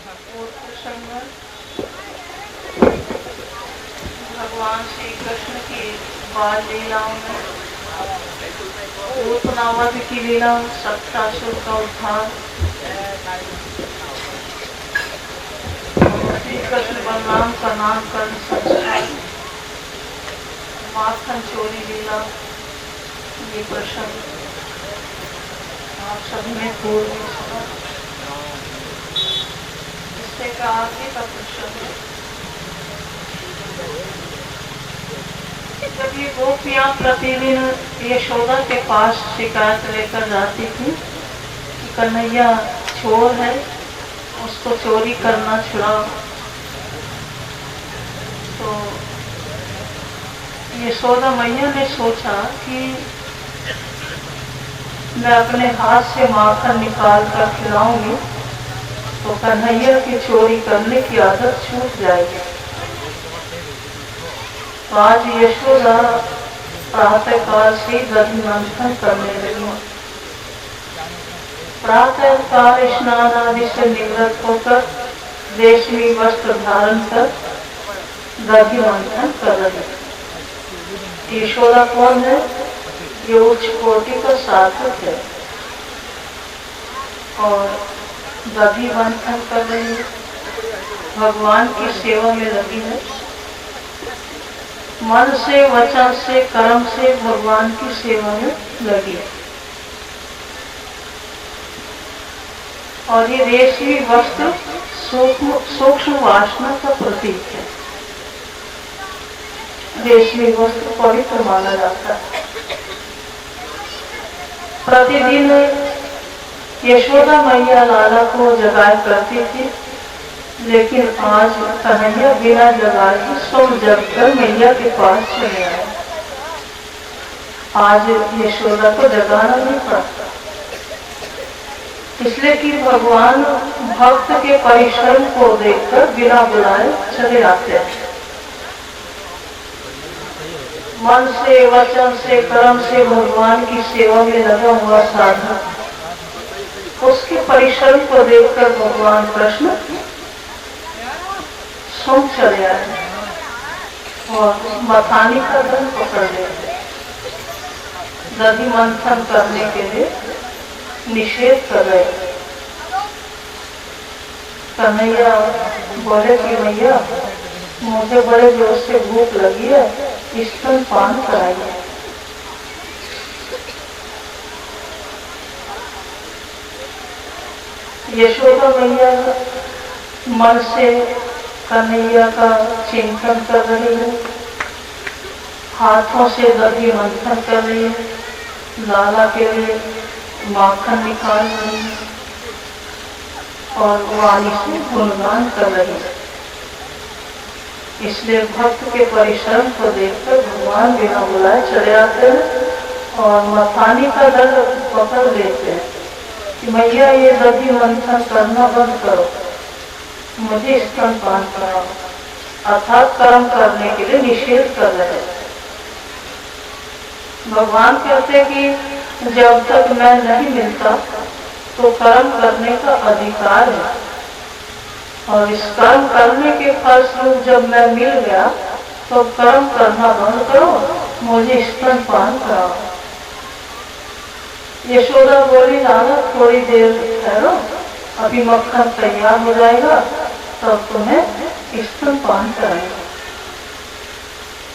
और प्रसंग भगवान श्री कृष्ण की बाल लीलाओं में पूतनावध की लीला, सप्तासुर का उद्धार, श्री कृष्ण बलराम का नामकरण संस्कार, माखन चोरी लीला, ये प्रसंग आप सभी ने पूर्व में सुना। इससे का आगे का प्रसंग है, जब ये गोपियां प्रतिदिन यशोदा के पास शिकायत लेकर जाती थी कि कन्हैया चोर है, उसको चोरी करना छुड़ाओ, तो यशोदा मैया ने सोचा कि मैं अपने हाथ से माखन निकाल कर खिलाऊंगी तो कन्हैया की चोरी करने की आदत छूट जाएगी। आज यशोदा प्रातः काल से दधि मंथन करने लगी। प्रातः काल स्नान आदि से निवृत्त होकर रेशमी वस्त्र धारण कर दधि मंथन कर रही। यशोदा कौन है? ये उच्च कोटि का साधक है और दधि मंथन कर रही है, भगवान की सेवा में लगी है। मन से, वचन से, कर्म से भगवान की सेवा में लगी है। और ये रेशमी वस्त्र सूक्ष्म वासना का प्रतीक है। रेशमी वस्त्र पवित्र माना जाता है। प्रतिदिन यशोदा मैया लाला को जगाया करती थी, लेकिन आज कन्हैया बिना जगाए ही सोम जग कर मैया के पास चले आए। आज यशोदा को जगाना नहीं पड़ता, इसलिए कि भगवान भक्त के परिश्रम को देखकर बिना बुलाए चले आते हैं। मन से, वचन से, कर्म से भगवान की सेवा में लगा हुआ साधक, उसके परिश्रम को देखकर भगवान कृष्ण सुन चले आए और मथानी का दल पकड़ लेते, दधि मंथन करने के लिए निषेध कर रहे। कन्हैया बोले कि मैया मुझे बड़े जोर से भूख लगी है, स्तन पान कराइए। यशोदा मैया मन से कन्हैया का चिंतन कर रही है, हाथों से दधि मंथन कर रही है, लाला के लिए माखन निकाल रही है और वाणी से गुणगान कर रही है। इसलिए भक्त के परिश्रम को देखकर भगवान बिना बुलाए चले आते हैं और मथानी का दल पकड़ लेते हैं कि मैया ये दधि मंथन करना बंद करो, मुझे स्तनपान कराओ, अर्थात कर्म करने के लिए निषेध कर रहे हैं। भगवान कहते हैं कि जब तक मैं नहीं मिलता तो कर्म करने का अधिकार है, और इस कर्म करने के फलस्वरूप जब मैं मिल गया तो कर्म करना बंद करो, मुझे स्तनपान कराओ। यशोदा बोली लाला थोड़ी देर ठहरो, अभी मक्खन तैयार हो जाएगा तब तुम्हें स्तनपान कराएंगे।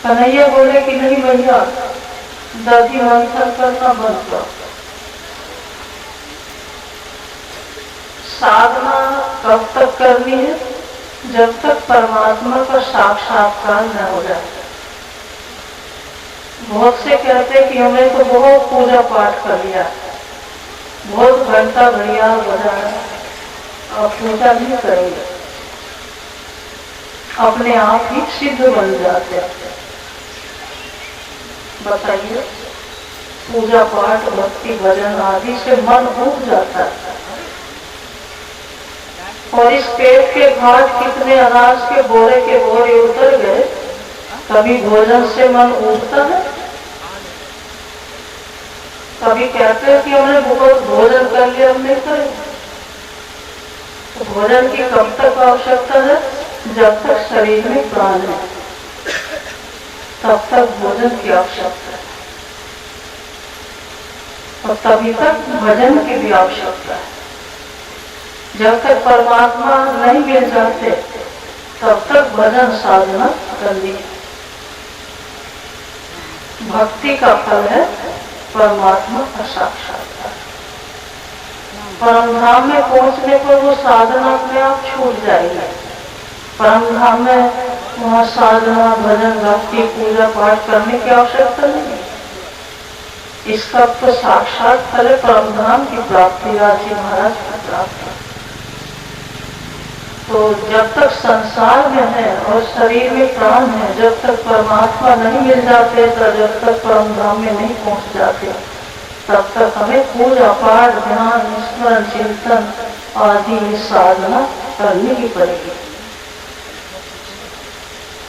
कन्हैया बोले कि नहीं भैया, दधि मंथन करना बंद करो। साधना कब तक करनी है? जब तक परमात्मा का साक्षात्कार न हो जाए। बहुत से कहते हैं कि हमने तो बहुत पूजा पाठ कर लिया, बहुत घंटा घड़ियाल बजाया, अब पूजा नहीं करेंगे, अपने आप ही सिद्ध बन जाते हैं। बताइए, पूजा पाठ, भक्ति, भजन आदि से मन उब जाता है। और इस पेट के घाट कितने अनाज के बोरे उतर गए, कभी भोजन से मन उबता है? कभी कहते हैं कि हमने बहुत भोजन कर लिया, हम नहीं करें। तो भोजन की कब तक आवश्यकता है? जब तक शरीर में प्राण है तब तक भोजन की आवश्यकता है, और तभी तक भजन की भी आवश्यकता है। जब तक परमात्मा नहीं मिल जाते तब तक भजन साधना करनी है। भक्ति का फल है परमात्मा का साक्षात्कार। परम धाम में पहुंचने पर वो साधना अपने आप छूट जाएगी। परम धाम में वहाँ साधना, भजन, भक्ति, पूजा पाठ करने की आवश्यकता नहीं है। इसका तो साक्षात फल है परम धाम की प्राप्ति, राजी महाराज की प्राप्ति। तो जब तक संसार में है और शरीर में प्राण है, जब तक परमात्मा नहीं मिल जाते, तो जब तक परम धाम में नहीं पहुंच जाते, तब तक हमें पूजा पाठ, ध्यान, स्मरण, चिंतन आदि साधना करनी ही पड़ेगी।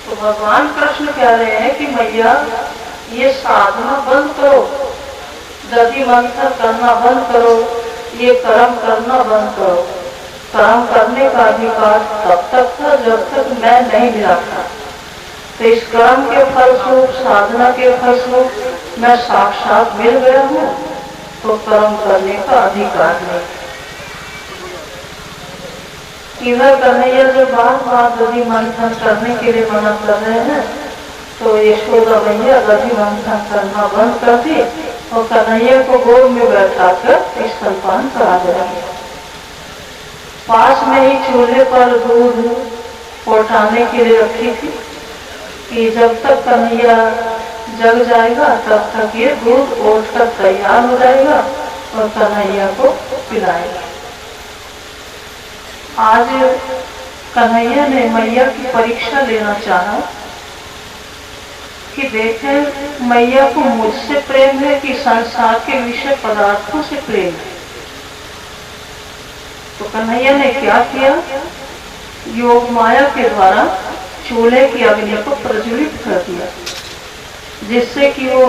तो भगवान कृष्ण कह रहे हैं कि मैया ये साधना बंद करो, दधि मंथन करना बंद करो, ये कर्म करना बंद करो। कर्म करने का अधिकार तब तक था जब तक मैं नहीं मिला था। तो इस कर्म के फलस्वरूप, साधना के फलस्वरूप मैं साक्षात मिल गया हूँ, तो कर्म करने का अधिकार नहीं। इधर कन्हैया जो बार दधि मंथन करने के लिए मना कर रहे हैं, तो यशोदा मैया दधि मंथन करना बंद कर दी और कन्हैया को गोद में बैठा कर स्तनपान करा रहे। पास में ही चूल्हे पर दूध उठाने के लिए रखी थी कि जब तक कन्हैया जग जाएगा तब तक ये दूध उठकर तैयार हो जाएगा और कन्हैया को पिलाएगा। आज कन्हैया ने मैया की परीक्षा लेना चाहा कि देखें मैया को मुझसे प्रेम है कि संसार के विषय पदार्थों से प्रेम है। तो कन्हैया ने क्या किया? योग माया के द्वारा चूल्हे की अग्नि को प्रज्वलित कर दिया, जिससे कि वो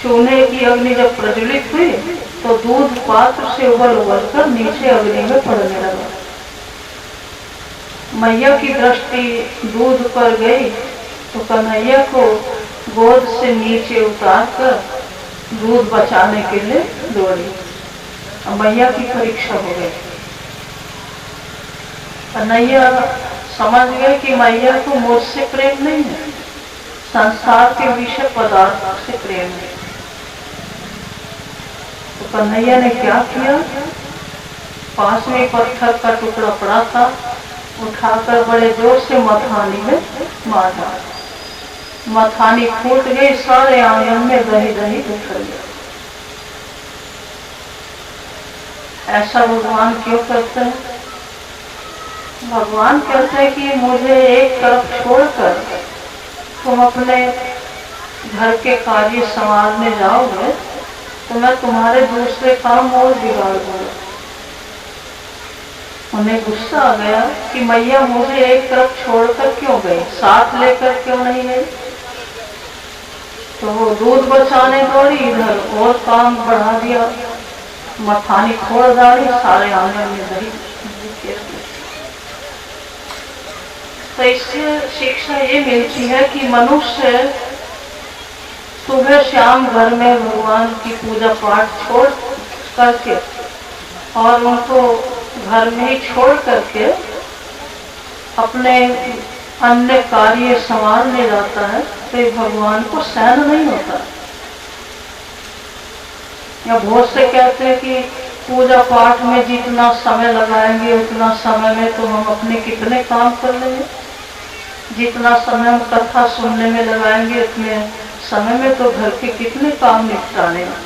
चूल्हे की अग्नि जब प्रज्वलित हुई तो दूध पात्र से उबल कर नीचे अग्नि में पड़ने लगा। मैया की दृष्टि दूध पर गई तो कन्हैया को गोद से नीचे उतार कर दूध बचाने के लिए दौड़ी। मैया की परीक्षा हो गई। कन्हैया समझ गए कि मैया को मुझसे प्रेम नहीं है, संसार के विषय पदार्थ से प्रेम है। तो कन्हैया ने क्या किया? पास में पत्थर का टुकड़ा पड़ा था, उठाकर बड़े जोर से मथानी में मार डाला। मथानी फूट गई, सारे आंगन में दही दही बिखर गया। ऐसा भगवान क्यों करते हैं? भगवान कहते हैं कि मुझे एक तरफ छोड़कर तुम अपने घर के कार्य संभालने जाओगे तो मैं तुम्हारे दूसरे काम और बिगाड़ दूंगा। उन्हें गुस्सा आ गया कि मैया मुझे एक तरफ छोड़कर क्यों गई, साथ लेकर क्यों नहीं गई। तो वो दूध बचाने दौड़ी, इधर और काम बढ़ा दिया, मथानी खोल डाली, सारे आंगन में दही। तो इससे शिक्षा ये मिलती है कि मनुष्य सुबह शाम घर में भगवान की पूजा पाठ छोड़ करके और उनको घर में ही छोड़ करके अपने अन्य कार्य संभालने जाता है, तो भगवान को सहन नहीं होता। या बहुत से कहते हैं कि पूजा पाठ में जितना समय लगाएंगे उतना समय में तो हम अपने कितने काम कर लेंगे, जितना समय हम कथा सुनने में लगाएंगे उतने समय में तो घर के कितने काम निपटाने हैं।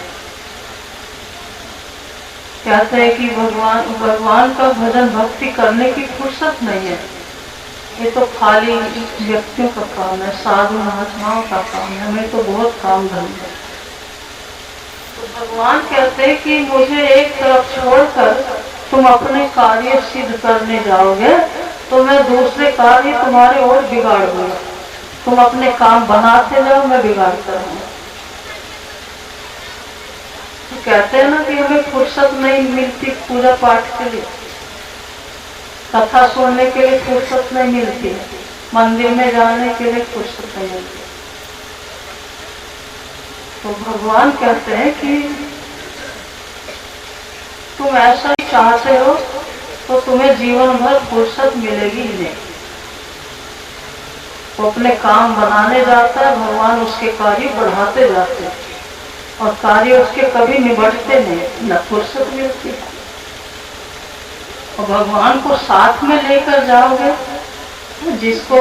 कहते हैं कि भगवान का भजन भक्ति करने की फुर्सत नहीं है, ये तो खाली व्यक्तियों का काम है, साधु महात्माओं का काम है, हमें तो बहुत काम धंधे है। तो भगवान कहते हैं कि मुझे एक तरफ छोड़कर तुम अपने कार्य सिद्ध करने जाओगे तो मैं दूसरे कार्य तुम्हारे और बिगाड़ दूंगा। तुम अपने काम बनाते जाओ, मैं बिगाड़ता रहूंगा। तो कहते हैं ना कि हमें फुर्सत नहीं मिलती पूजा पाठ के लिए, कथा सुनने के लिए फुर्सत नहीं मिलती, मंदिर में जाने के लिए फुर्सत नहीं मिलती। तो भगवान कहते हैं कि तुम ऐसा ही चाहते हो तो तुम्हें जीवन भर फुर्सत मिलेगी ही नहीं। वो अपने काम बनाने जाता है, भगवान उसके कार्य बढ़ाते जाते हैं और कार्य उसके कभी निबटते नहीं, न फुर्सत मिलती। और भगवान को साथ में लेकर जाओगे, जिसको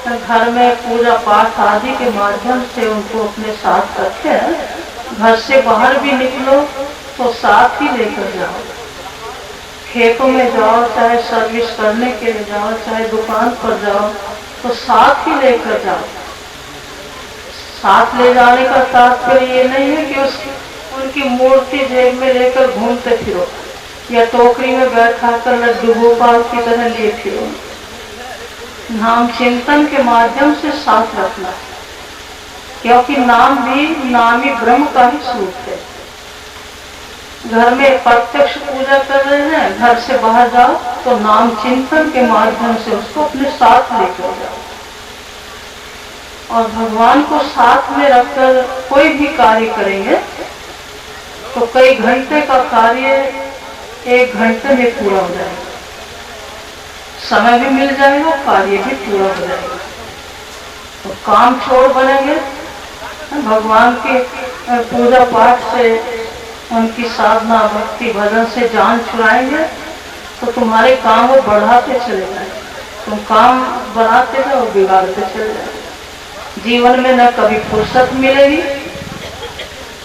घर में पूजा पाठ आदि के माध्यम से उनको अपने साथ रखे, घर से बाहर भी निकलो तो साथ ही लेकर जाओ। खेतों में जाओ, चाहे सर्विस करने के लिए जाओ, चाहे दुकान पर जाओ, तो साथ ही लेकर जाओ। साथ ले जाने का तात्पर्य ये नहीं है कि उनकी मूर्ति जेब में लेकर घूमते फिरो या टोकरी में बैठा कर लड्डू गोपाल की तरह लिए फिरो। नाम चिंतन के माध्यम से साथ रखना, क्योंकि नाम भी नामी ब्रह्म का ही स्वरूप है। घर में प्रत्यक्ष पूजा कर रहे हैं, घर से बाहर जाओ तो नाम चिंतन के माध्यम से उसको अपने साथ लेकर जाओ। और भगवान को साथ में रखकर कोई भी कार्य करेंगे तो कई घंटे का कार्य 1 घंटे में पूरा हो जाएगा, समय भी मिल जाएगा, कार्य भी पूरा हो जाएगा। तो काम छोड़ बनेंगे, भगवान के पूजा पाठ से, उनकी साधना भक्ति भजन से जान छुड़ाएंगे तो तुम्हारे काम वो बढ़ाते चले जाएंगे। तुम काम बढ़ाते जाओ, बिगाड़ते चले जाओ। जीवन में न कभी फुर्सत मिलेगी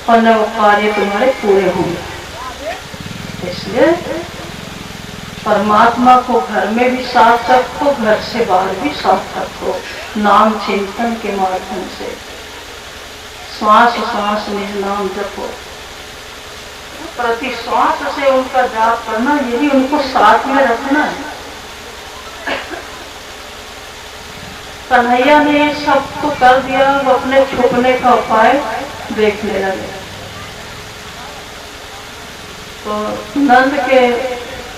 और न वो कार्य तुम्हारे पूरे होंगे। इसलिए परमात्मा को घर में भी साथ रखो, घर से बाहर भी साथ रखो, नाम चिंतन के माध्यम से। श्वास श्वास निज नाम जपो, प्रति श्वास से उनका जाप करना, यही उनको साथ में रखना है। कन्हैया ने सब तो कर दिया, वो अपने छुपने का उपाय देखने लगे। तो नंद के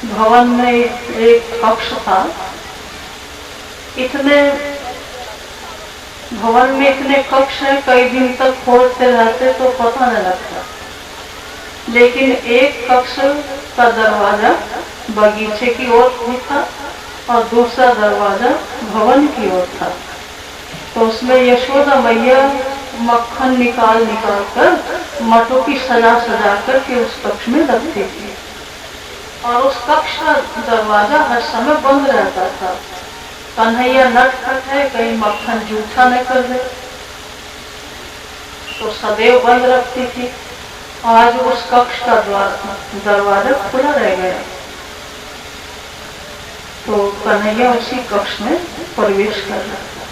भवन में एक कक्ष था, इतने भवन में इतने कक्ष हैं, कई दिन तक खोलते रहते तो पता नहीं लगता। लेकिन एक कक्ष का दरवाजा बगीचे की ओर भी था और दूसरा दरवाजा भवन की ओर था। तो उसमें यशोदा मैया मक्खन निकाल कर मटों की सजा कर के उस कक्ष में रखती थी और उस कक्ष का दरवाजा हर समय बंद रहता था। कन्हैया नटखट है, कहीं मक्खन जूठा न कर दे, तो सदैव बंद रखती थी। आज उस कक्ष का दरवाजा खुला रह गया तो कन्हैया उसी कक्ष में प्रवेश कर रहा था।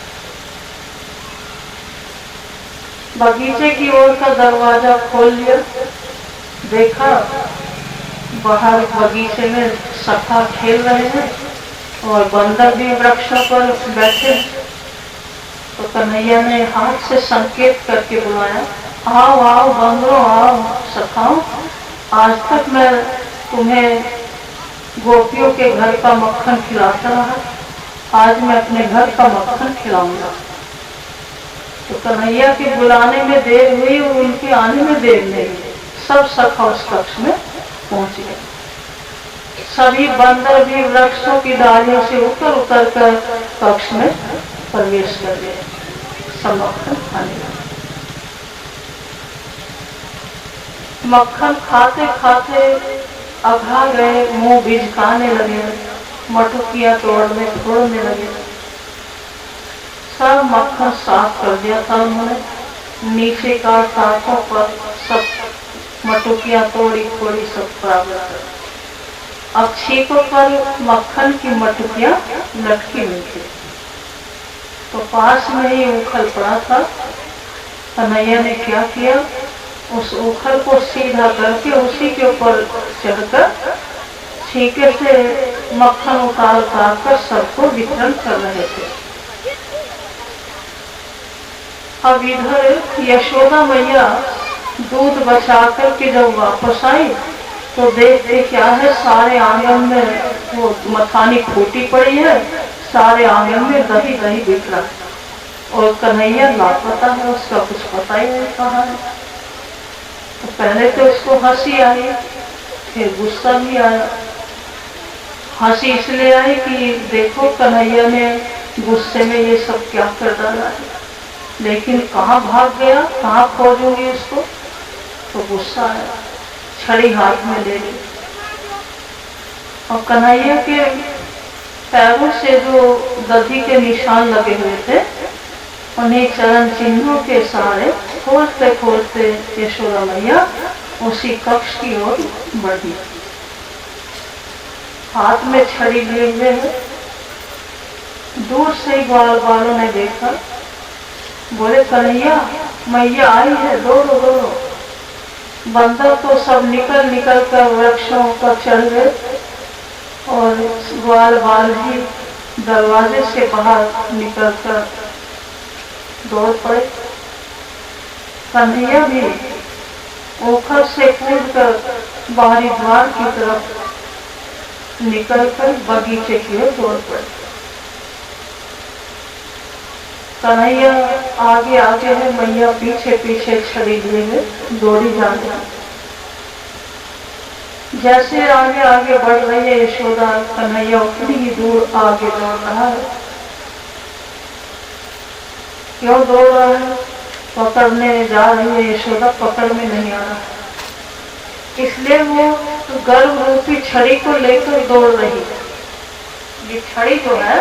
बगीचे की ओर का दरवाजा खोल लिया, देखा बाहर बगीचे में सखा खेल रहे हैं और बंदर भी वृक्षों पर बैठे। तो कन्हैया ने हाथ से संकेत करके बुलाया, आओ आओ बंदरों, आओ सखाओ, आज तक मैं तुम्हें गोपियों के घर का मक्खन खिलाता रहा, आज मैं अपने घर का मक्खन खिलाऊंगा। तो कन्हैया के बुलाने में देर हुई और उनके आने में देर नहीं हुई। सब सखा उस कक्ष में पहुंच गए। सभी बंदर भी वृक्षों की डालियों से उतर कर कक्ष में प्रवेश कर गए, सब मक्खन खाने लगे। मक्खन खाते खाते अघा गए, मुंह बिझकाने लगे, मटुकियां तोड़ने फोड़ने लगे। सब मक्खन साफ कर दिया था उन्होंने, नीचे का टाकों पर सब मटुकियां तोड़ी फोड़ी सब बराबर कर। अब छीकों पर मक्खन की मटुकियां लटकी हुई थी। तो पास में ही उखल पड़ा था। कन्हैया ने क्या किया, उस उखल को सीधा करके उसी के ऊपर चढ़कर छीके से मक्खन उतार कर सबको वितरण कर रहे थे। अब इधर यशोदा मैया दूध बचा कर के जब वापस आई तो देखते क्या है, सारे आंगन में वो मथानी फूटी पड़ी है, सारे आंगन में दही दही बिखरा और कन्हैया लापता है, उसका कुछ पता ही नहीं कहा है। तो पहले तो उसको हंसी आई, फिर गुस्सा भी आया। हंसी इसलिए आई कि देखो कन्हैया ने गुस्से में ये सब क्या कर डाला है, लेकिन कहाँ भाग गया, कहाँ खोजूंगी उसको। तो गुस्सा आया, छड़ी हाथ में ले ली और कन्हैया के पैरों से जो दधी के निशान लगे हुए थे, उन्हीं चरण चिन्हों के सहारे खोलते खोलते यशोदा मैया उसी कक्ष की ओर बढ़ी। हाथ में छड़ी लिए हुए है। दूर से ही ग्वाल वालों ने देखा, बोले कन्हैया मैया आई है, दौड़ो दौड़ो। बंदर तो सब निकल निकल कर वृक्षों पर चढ़ गए और ग्वाल बाल भी दरवाजे से बाहर निकलकर दौड़ पड़े। कन्हैया भी ओखर से कूदकर बाहरी द्वार की तरफ निकलकर बगीचे की ओर दौड़ पड़े। कन्हैया आगे आगे है, मैया पीछे पीछे छड़ी लिए हुए दौड़ी जा रही। जैसे आगे आगे बढ़ रही है यशोदा, कन्हैया उतनी ही दूर आगे दौड़ रहा है। क्यों दौड़ रहा है? पकड़ने जा रही है यशोदा, पकड़ में नहीं आ रहा, इसलिए वो गर्भ रूपी छड़ी को लेकर दौड़ रही है। ये छड़ी जो है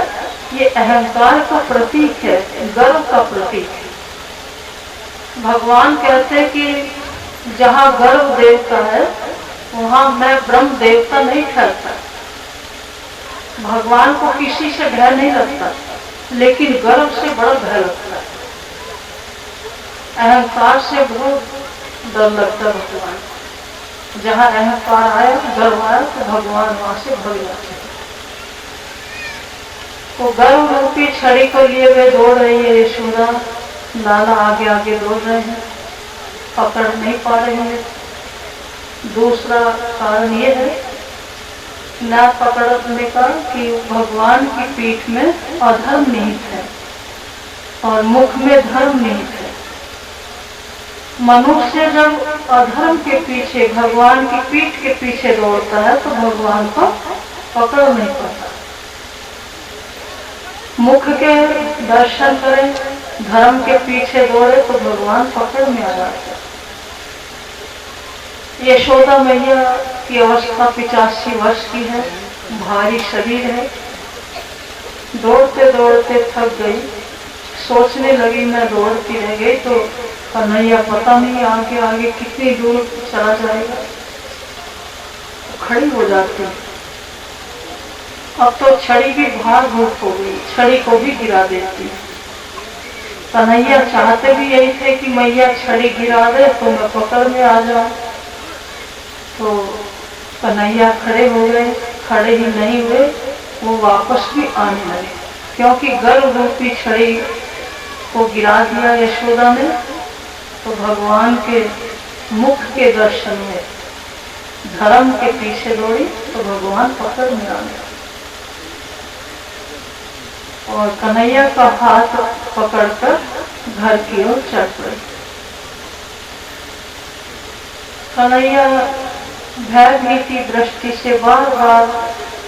ये अहंकार का प्रतीक है, गर्व का प्रतीक है। भगवान कहते हैं कि जहाँ गर्व देवता है वहां मैं ब्रह्म देवता नहीं ठहरता। भगवान को किसी से भय नहीं लगता, लेकिन गर्व से बड़ा भय लगता है। अहंकार से बहुत डर लगता है भगवान। जहाँ अहंकार आया, गर्व आया, तो भगवान वहां से भग जाते हैं। तो गर्व रूपी छड़ी को लिए हुए दौड़ रही है यशोदा, लाला आगे आगे दौड़ रहे हैं, पकड़ नहीं पा रहे हैं। दूसरा कारण ये है न पकड़ने का कि भगवान की पीठ में अधर्म निहित है और मुख में धर्म निहित है। मनुष्य जब अधर्म के पीछे, भगवान की पीठ के पीछे दौड़ता है तो भगवान को पकड़ नहीं पाता। मुख के दर्शन करें, धर्म के पीछे दौड़े तो भगवान पकड़ में आ जाता है। यशोदा मैया की अवस्था 85 वर्ष की है, भारी शरीर है। दौड़ते दौड़ते थक गई, सोचने लगी मैं दौड़ती रह गई तो कन्हैया पता नहीं आगे आगे कितनी दूर चला जाएगा। खड़ी हो जाती, अब तो छड़ी भी भार भूख हो गई, छड़ी को भी गिरा देती। कन्हैया चाहते भी यही थे कि मैया छड़ी गिरा दे तो मैं पकड़ में आ जाऊं। तो कन्हैया खड़े हो गए, खड़े ही नहीं हुए, वो वापस भी आने लगे, क्योंकि गर्भ रूपी छड़ी को गिरा दिया यशोदा ने। तो भगवान के मुख के दर्शन में धर्म के पीछे दौड़ी तो भगवान पकड़ में आ गए और कन्हैया का हाथ पकड़कर घर की ओर चल पड़े। कन्हैया भयभीति दृष्टि से बार बार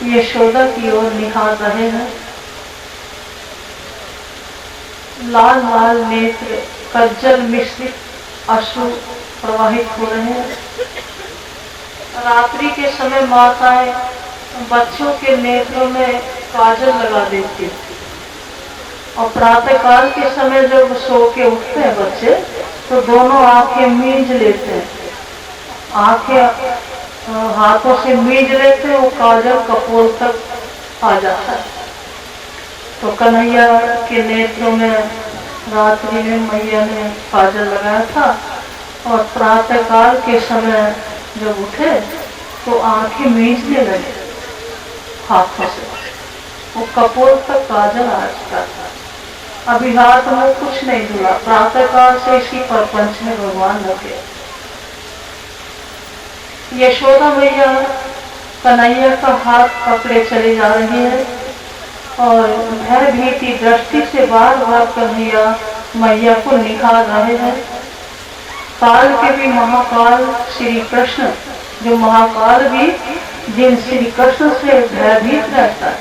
यशोदा की ओर निहार रहे हैं। लाल लाल नेत्र कज्जल मिश्रित अश्रु प्रवाहित हो रहे हैं। रात्रि के समय माताएं बच्चों के नेत्रों में काजल लगा देती और प्रातः काल के समय जब सो के उठते हैं बच्चे तो दोनों आंखें मींज लेते हैं, आंखें हाथों से मींज लेते हैं, वो काजल कपोल तक आ जाता है। तो कन्हैया के नेत्रों में रात्रि में मैया ने काजल लगाया था और प्रातः काल के समय जब उठे तो आंखें मींचने लगे हाथों से, वो कपोल तक काजल आ चुका था। अभी हाथ में कुछ नहीं धुला, प्रातः काल से इसी प्रपंच में भगवान लगे। यशोदा मैया कन्हैया का हाथ पकड़े चले जा रही है और भयभीति दृष्टि से बार बार कन्हैया मैया को निहार रहे हैं। काल के भी महाकाल श्री कृष्ण, जो महाकाल भी जिन श्री कृष्ण से भयभीत रहता है,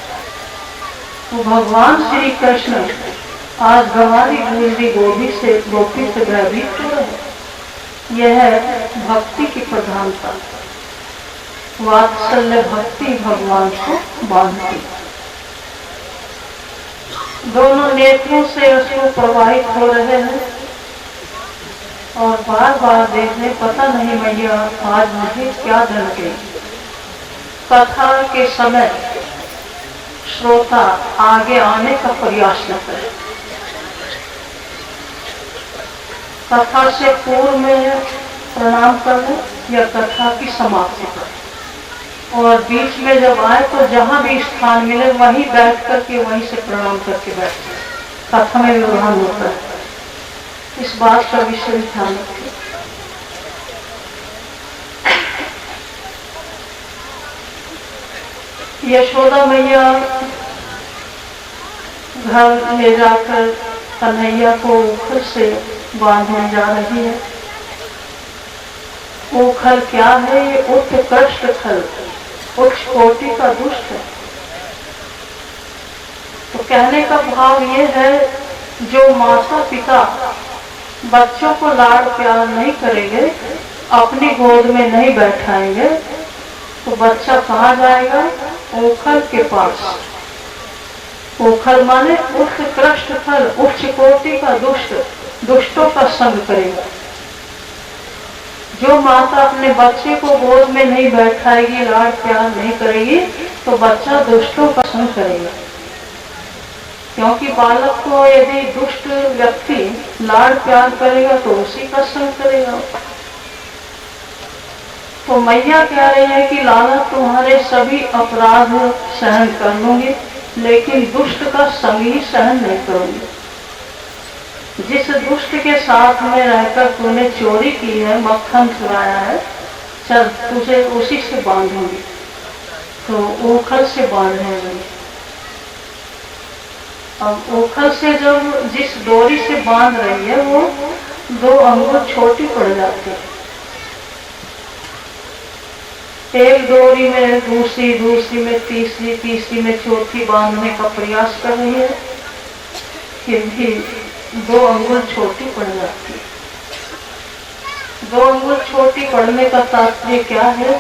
वो भगवान श्री कृष्ण आज हमारी दूसरी गोपी से भयभीत हो रहे हैं। यह है भक्ति की प्रधानता। वात्सल्य भक्ति भगवान को बांधती। दोनों नेत्रों से अश्रु प्रवाहित हो रहे हैं और बार बार देखने, पता नहीं मैया आज मुझे क्या दल गई। कथा के समय श्रोता आगे आने का प्रयास न करे। कथा से पूर्व में प्रणाम करने या कथा की समाप्ति करें, और बीच में जब आए तो जहां भी स्थान मिले वहीं बैठ करके वहीं से प्रणाम करके बैठे। कथा में व्यवधान होता है, इस बात का विषय ध्यान रखें। यशोदा मैया घर ले जाकर कन्हैया को उखल से बांधने जा रही है। उखल क्या है? ये उत्कृष्ट खल, उच्च कोटि का दुष्ट है। तो कहने का भाव ये है, जो माता पिता बच्चों को लाड़ प्यार नहीं करेंगे, अपनी गोद में नहीं बैठाएंगे, तो बच्चा कहाँ जाएगा? उखल के पास। उखल माने उत्कृष्ट फल, उच्च कोटि का दुष्ट, दुष्टों का संग करेगा। जो माता अपने बच्चे को गोद में नहीं बैठाएगी, लाड़ प्यार नहीं करेगी, तो बच्चा दुष्टों का संग करेगा। क्योंकि बालक को यदि दुष्ट व्यक्ति लाड़ प्यार करेगा तो उसी का संग करेगा। तो मैया कह रही है कि लाला तुम्हारे सभी अपराध सहन कर लूंगी, लेकिन दुष्ट का संग ही सहन नहीं करूंगी। जिस दुष्ट के साथ में रहकर तूने चोरी की है, मक्खन चुराया है, चल तुझे उसी से बांधूंगी। तो ओखल से बांधने गई। अब ओखल से जब जिस डोरी से बांध रही है वो 2 अंगुल छोटी पड़ जाती है। एक डोरी में दूसरी, दूसरी में तीसरी, तीसरी में चौथी बांधने का प्रयास कर रही है, फिर भी 2 अंगुल छोटी पड़ जाती है। 2 अंगुल छोटी पड़ने का तात्पर्य क्या है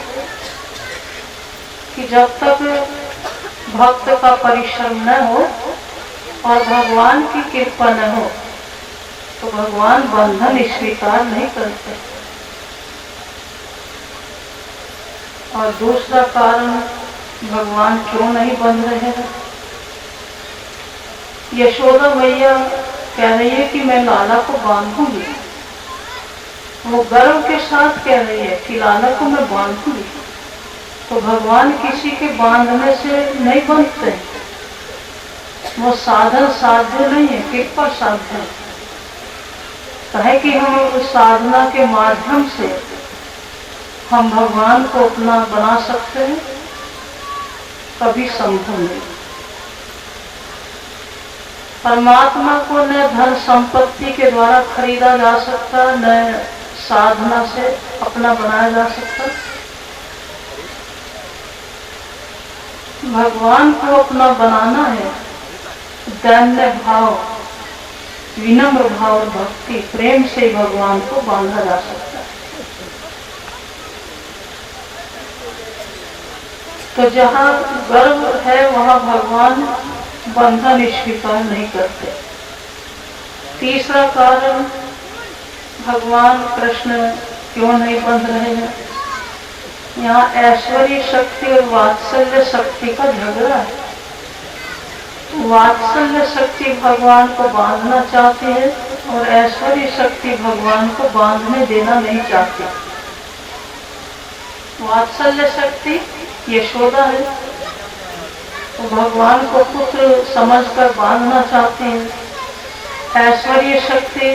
कि जब तक भक्त का परिश्रम न हो और भगवान की कृपा न हो तो भगवान बंधन स्वीकार नहीं करते। और दूसरा कारण भगवान क्यों नहीं बंध रहे हैं? यशोदा मैया कह रही है कि मैं लाला को बांधूंगी। वो गर्व के साथ कह रही है कि लाला को मैं बांधूंगी। तो भगवान किसी के बांधने से नहीं बंधते, वो साधन साध्य नहीं है, कृपा साध्य है। कहे कि हम उस साधना के माध्यम से हम भगवान को अपना बना सकते हैं, कभी संभव नहीं। परमात्मा को न धन संपत्ति के द्वारा खरीदा जा सकता, न साधना से अपना बनाया जा सकता। भगवान को अपना बनाना है, दैन्य भाव, विनम्र भाव और भक्ति, प्रेम से भगवान को बांधा जा सकता है। तो जहाँ गर्व है वहाँ भगवान बंधन स्वीकार नहीं करते। तीसरा कारण भगवान कृष्ण क्यों नहीं बंध रहे हैं? यहाँ ऐश्वर्य शक्ति और वात्सल्य शक्ति का झगड़ा है। वात्सल्य शक्ति भगवान को बांधना चाहती है और ऐश्वर्य शक्ति भगवान को बांधने देना नहीं चाहती। वात्सल्य शक्ति यशोदा है, तो भगवान को पुत्र समझकर बांधना चाहती है। ऐश्वर्य शक्ति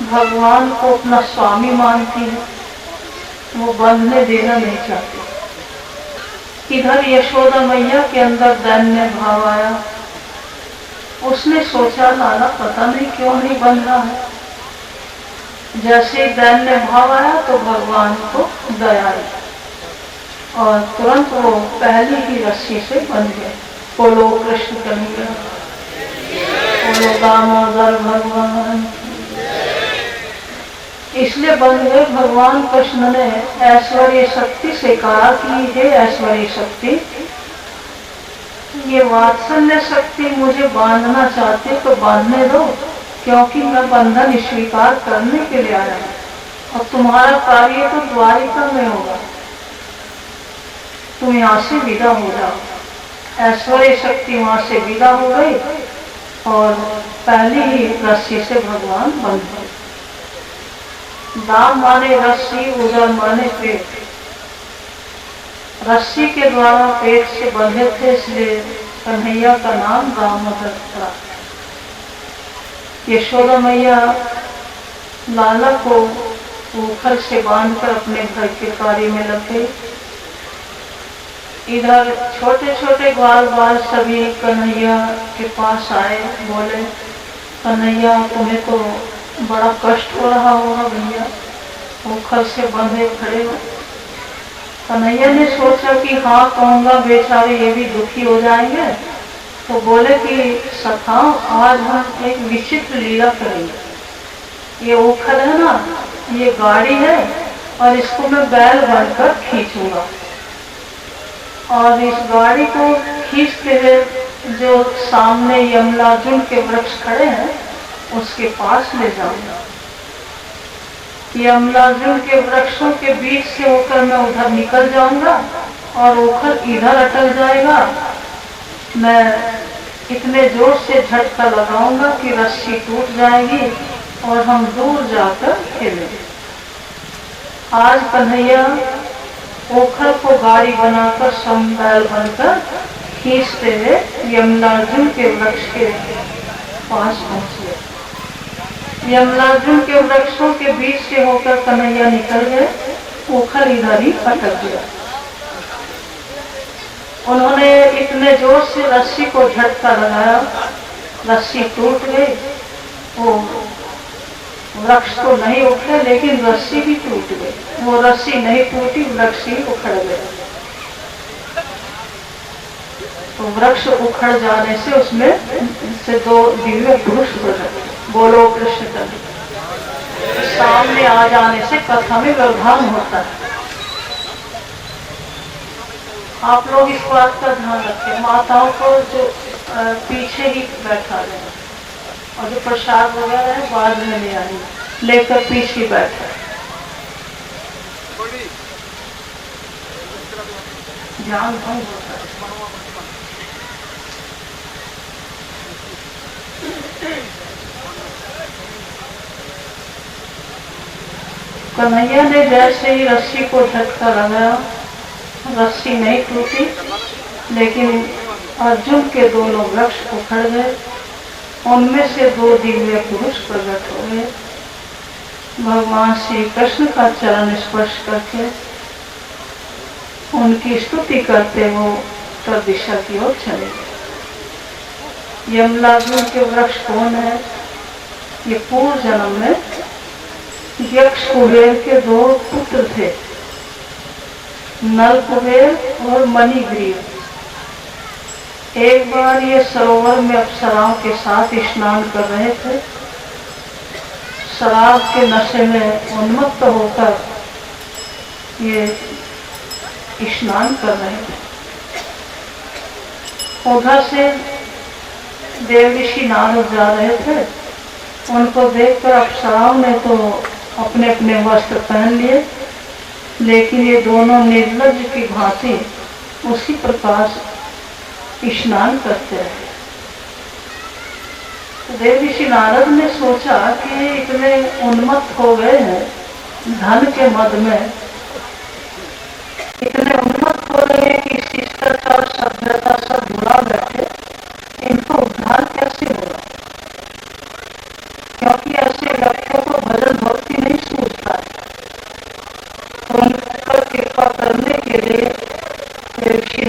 भगवान को अपना स्वामी मानती है, वो बंधने देना नहीं चाहती। इधर यशोदा मैया के अंदर दैन्य भाव आया। उसने सोचा लाला पता नहीं क्यों नहीं बन रहा है। जैसे ही दैन्य भाव आया तो भगवान को दया आई और तुरंत वो पहली ही रस्सी से बन गए। बोलो कृष्ण कन्हैया, बोलो दामोदर भगवान। इसलिए बन गए। भगवान कृष्ण ने ऐश्वर्य शक्ति से कहा कि हे ऐश्वर्य शक्ति, ये वात्सल्य शक्ति मुझे बांधना चाहती तो बांधने दो, क्योंकि मैं बंधन स्वीकार करने के लिए आया हूं और तुम्हारा कार्य तो द्वारिका में होगा, तुम यहाँ से विदा हो जाओ। ऐश्वर्य शक्ति वहां से विदा हो गई और पहली ही रस्सी से भगवान बंध गए। दाम माने रस्सी, उदर माने पेट। रस्सी के द्वारा पेट से बंधे थे, इसलिए कन्हैया का नाम दामोदर था। यशोदा मैया लाला को ऊखल से बांधकर अपने घर के कार्य में लग गई। इधर छोटे छोटे ग्वाल बाल सभी कन्हैया के पास आए, बोले कन्हैया तुम्हें तो बड़ा कष्ट हो रहा होगा भैया, ऊखल से बंधे खड़े हो। कन्हैया ने सोचा कि हाँ कहूँगा बेचारे ये भी दुखी हो जाएंगे, तो बोले कि सखा आज हम एक विचित्र लीला करेंगे। ये ऊखल है ना, ये गाड़ी है और इसको मैं बैल बनकर खींचूंगा और इस गाड़ी को खींचते हुए जो सामने यमलार्जुन के वृक्ष खड़े हैं उसके पास ले जाऊंगा। यमलार्जुन के वृक्षों के बीच से होकर मैं उधर निकल जाऊंगा और ऊखल इधर अटक जाएगा। मैं इतने जोर से झटका लगाऊंगा कि रस्सी टूट जाएगी और हम दूर जाकर खेलेंगे। आज कन्हैया ऊखल को गाड़ी बनाकर समबैल बनकर खींचते हुए यमलार्जुन के वृक्ष के पास पहुंचे। यमलार्जुन के वृक्षों के बीच से होकर कन्हैया निकल गए, ऊखल इधर ही अटक गया। उन्होंने इतने जोर से रस्सी को झटका लगाया, रस्सी टूट गई। वो वृक्ष तो नहीं उखड़े लेकिन रस्सी भी टूट गई। वो रस्सी नहीं टूटी, वृक्ष ही उखड़ गया। तो वृक्ष उखड़ जाने से उसमें से दो दिव्य पुरुष प्रकट। बोलो कृष्ण कन्हैया। सामने आ जाने से कथा में व्यवधान होता है। आप लोग इस बात का ध्यान रखें, माताओं को जो पीछे ही बैठा दें और जो प्रसाद वगैरह है बाद में ले आएंगे, लेकर पीछे बैठा। ध्यान भंग होता है। कन्हैया ने जैसे ही रस्सी को झटका लगाया, रस्सी नहीं टूटी लेकिन अर्जुन के दोनों वृक्ष उखड़ गए। उनमें से दो दिव्य पुरुष प्रकट हो गए। भगवान श्री कृष्ण का चरण स्पर्श करके उनकी स्तुति करते वो उत्तर दिशा की ओर चले गए। यमलार्जुन के वृक्ष कौन है? ये पूर्व जन्म में यक्ष कुबेर के दो पुत्र थे, नल कुबेर और मणिग्रीव। एक बार ये सरोवर में अप्सराओं के साथ स्नान कर रहे थे। शराब के नशे में उन्मत्त होकर ये स्नान कर रहे थे। उधर से देव ऋषि नारद जा रहे थे। उनको देखकर अप्सराओं ने तो अपने अपने वस्त्र पहन लिए, लेकिन ये दोनों निर्लज्ज की भांति उसी प्रकार स्नान करते रहे। देव ऋषि नारद ने सोचा कि ये इतने उन्मत्त हो गए हैं धन के मद में, इतने उन्मत्त हो रहे हैं कि शिष्टाचार सभ्यता सब भुला बैठे, इनको उद्धार कैसे होगा? क्योंकि ऐसे व्यक्तियों को भजन भक्ति नहीं सूझता है। तो उन पर कृपा करने के लिए ऋषि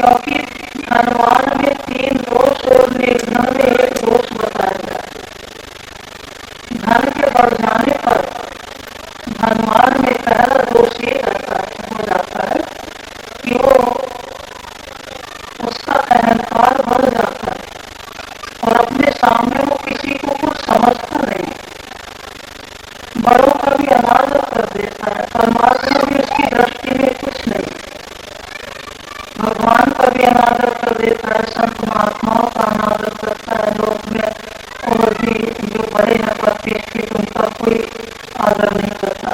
क्योंकि धनवान में 3 दोष और निर्धन में 1 दोष बताया गया। धन के बढ़ जाने पर धनवान में पहला दोष ये हो जाता है कि वो उसका अहंकार बढ़ जाता है और अपने सामने वो किसी को कुछ समझता नहीं, बड़ों का भी अनादर कर देता है, परमात्मा भी उसकी दृष्टि में कुछ नहीं, भगवान का भी अनादर कर देता है, संत महात्माओं का अनादर करता है, लोग में और भी जो बड़े हैं प्रतिष्ठित उनका कोई आदर नहीं करता।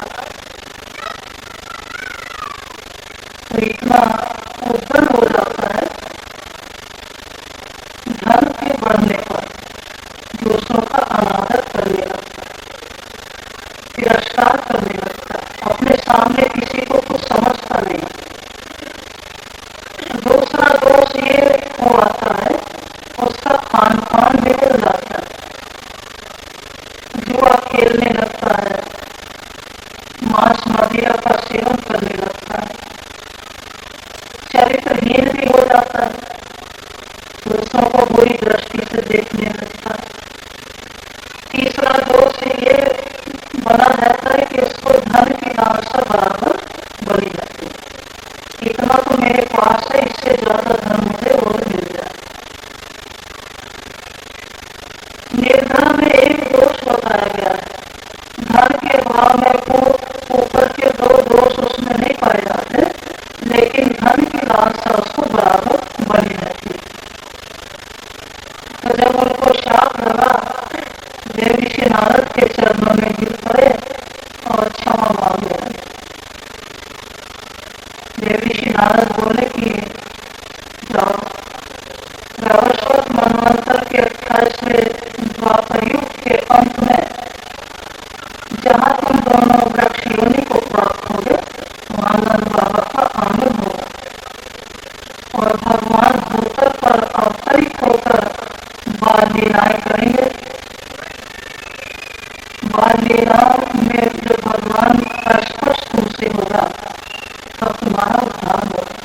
तो इतना उद्दंड हो जाता है धन के बढ़ने पर, दूसरों का अनादर करने लगता है, तिरस्कार करने लगता है, अपने सामने किसी को कुछ समझता नहीं। दूसरा दोष ये हो आता है उसका खान पान बिगड़ जाता है, जुआ खेलने लगता है, मांस मदिरा का सेवन करने लगता है, चरित्रहीन भी हो जाता है, दूसरों को बुरी दृष्टि से देखने लगता है। तीसरा दोष ये बना रहता है कि उसको धन की लालसा बराबर बढ़ी जाती है, इतना तो मेरे पास है, इससे ज्यादा धन मुझे और मिल जाए। निर्धन में 1 दोष बताया गया है, धन के भाव में ऊपर के 2 दोष उसमें नहीं पाए जाते, लेकिन धन की लालसा उसको बराबर बनी रहती है। तो जब उनको शाप लगा, देव ऋषि नारद के चरणों में गिर पड़े और क्षमा मांगे। देव ऋषि नारद बोले कि वैवस्वत मनवंतर के 28वें द्वापर युग के अंत में जहाँ तुम दोनों वृक्ष योनि को प्राप्त होंगे वहाँ नंद बाबा का आनंद होगा और भगवान भूतल पर अवतरित होकर बाल लीलाएं करेंगे। बाल लीलाओं में जब भगवान स्पष्ट तुमसे होगा तब तुम्हारा उद्धार होगा।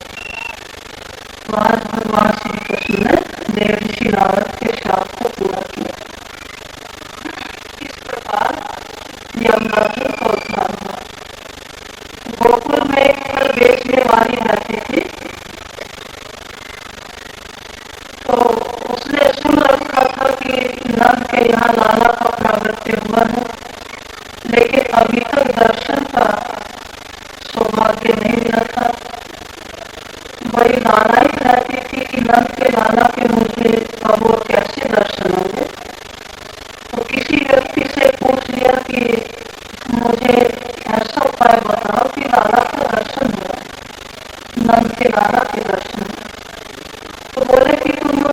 तो आज भगवान श्री कृष्ण ने देव ऋषि नारद के शाप को पूरा किया। इस प्रकार यमराज का उद्धार हुआ। गोकुल में एक फल बेचने वाली रहती थी, तो उसने सुन रखा था कि नंद के यहाँ लाला का प्रागट्य हुआ है, लेकिन अभी तक दर्शन का सौभाग्य नहीं मिला था। बड़ी नारायण रहती थी कि नंद के लाला के मुझे अब वो कैसे दर्शन होंगे। तो किसी व्यक्ति से पूछ लिया कि मुझे ऐसा उपाय बताओ कि लाला का दर्शन हो, नंद के लाला के दर्शन। तो बोले कि तुम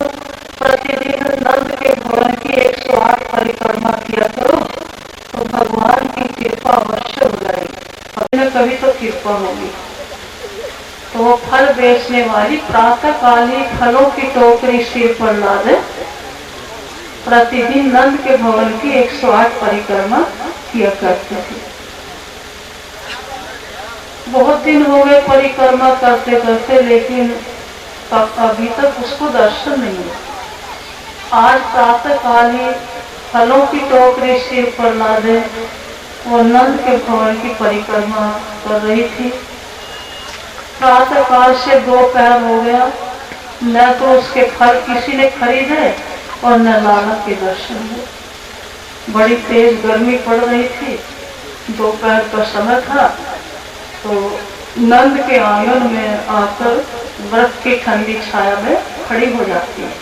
प्रतिदिन नंद के भवन की 108 परिक्रमा किया करो तो भगवान की कृपा अवश्य हो जाएगी, कभी तो कृपा होगी। तो वो फल बेचने वाली प्रातःकाली फलों की टोकरी सिर पर लादे प्रतिदिन नंद के भवन की 108 परिक्रमा किया करते थे। बहुत दिन हो गए परिक्रमा करते करते, लेकिन अभी तक उसको दर्शन नहीं हुआ। आज प्रातःकाली फलों की टोकरी सिर पर लादे वो नंद के भवन की परिक्रमा कर रही थी। प्रातःकाल से दोपहर हो गया, न तो उसके फल किसी ने खरीदे और न लाला के दर्शन हुए। बड़ी तेज गर्मी पड़ रही थी, दोपहर का समय था, तो नंद के आंगन में आकर वृक्ष की ठंडी छाया में खड़ी हो जाती है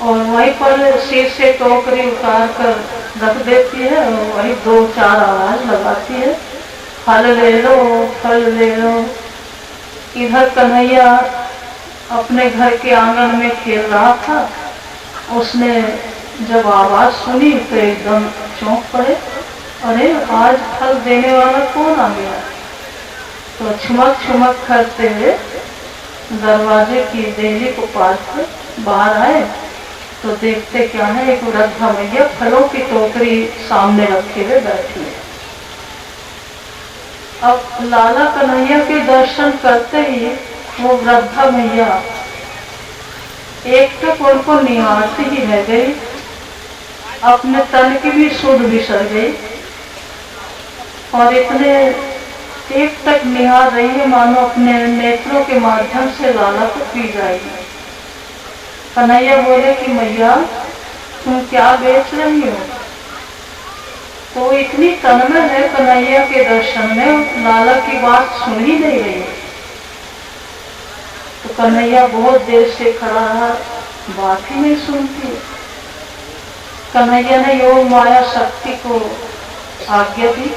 और वहीं पर सिर से टोकरी उतार कर रख देती है और वही 2-4 आवाज लगाती है, फल ले लो, फल ले लो। इधर कन्हैया अपने घर के आंगन में खेल रहा था, उसने जब आवाज सुनी तो एकदम चौंक पड़े, अरे आज फल देने वाला कौन आ गया। तो छुमक छुमक करते हुए दरवाजे की देहली को पार कर बाहर आए तो देखते क्या है, एक वृद्धा मैया फलों की टोकरी सामने रखे हुए बैठी है। अब लाला कन्हैया के दर्शन करते ही वो वृद्धा मैया एक तक उनको निहारती ही रह गई, अपने तन की भी सुध बिसर गई और इतने एक तक निहार रही है मानो अपने नेत्रों के माध्यम से लाला को पी जाएगी। कन्हैया बोले कि मैया तुम क्या बेच रही हो? तो इतनी तन्मय है कन्हैया के दर्शन में, लाला की बात सुन ही नहीं रही है। तो कन्हैया बहुत देर से खड़ा रहा, बात ही नहीं सुनती। कन्हैया ने योग माया शक्ति को आज्ञा दी।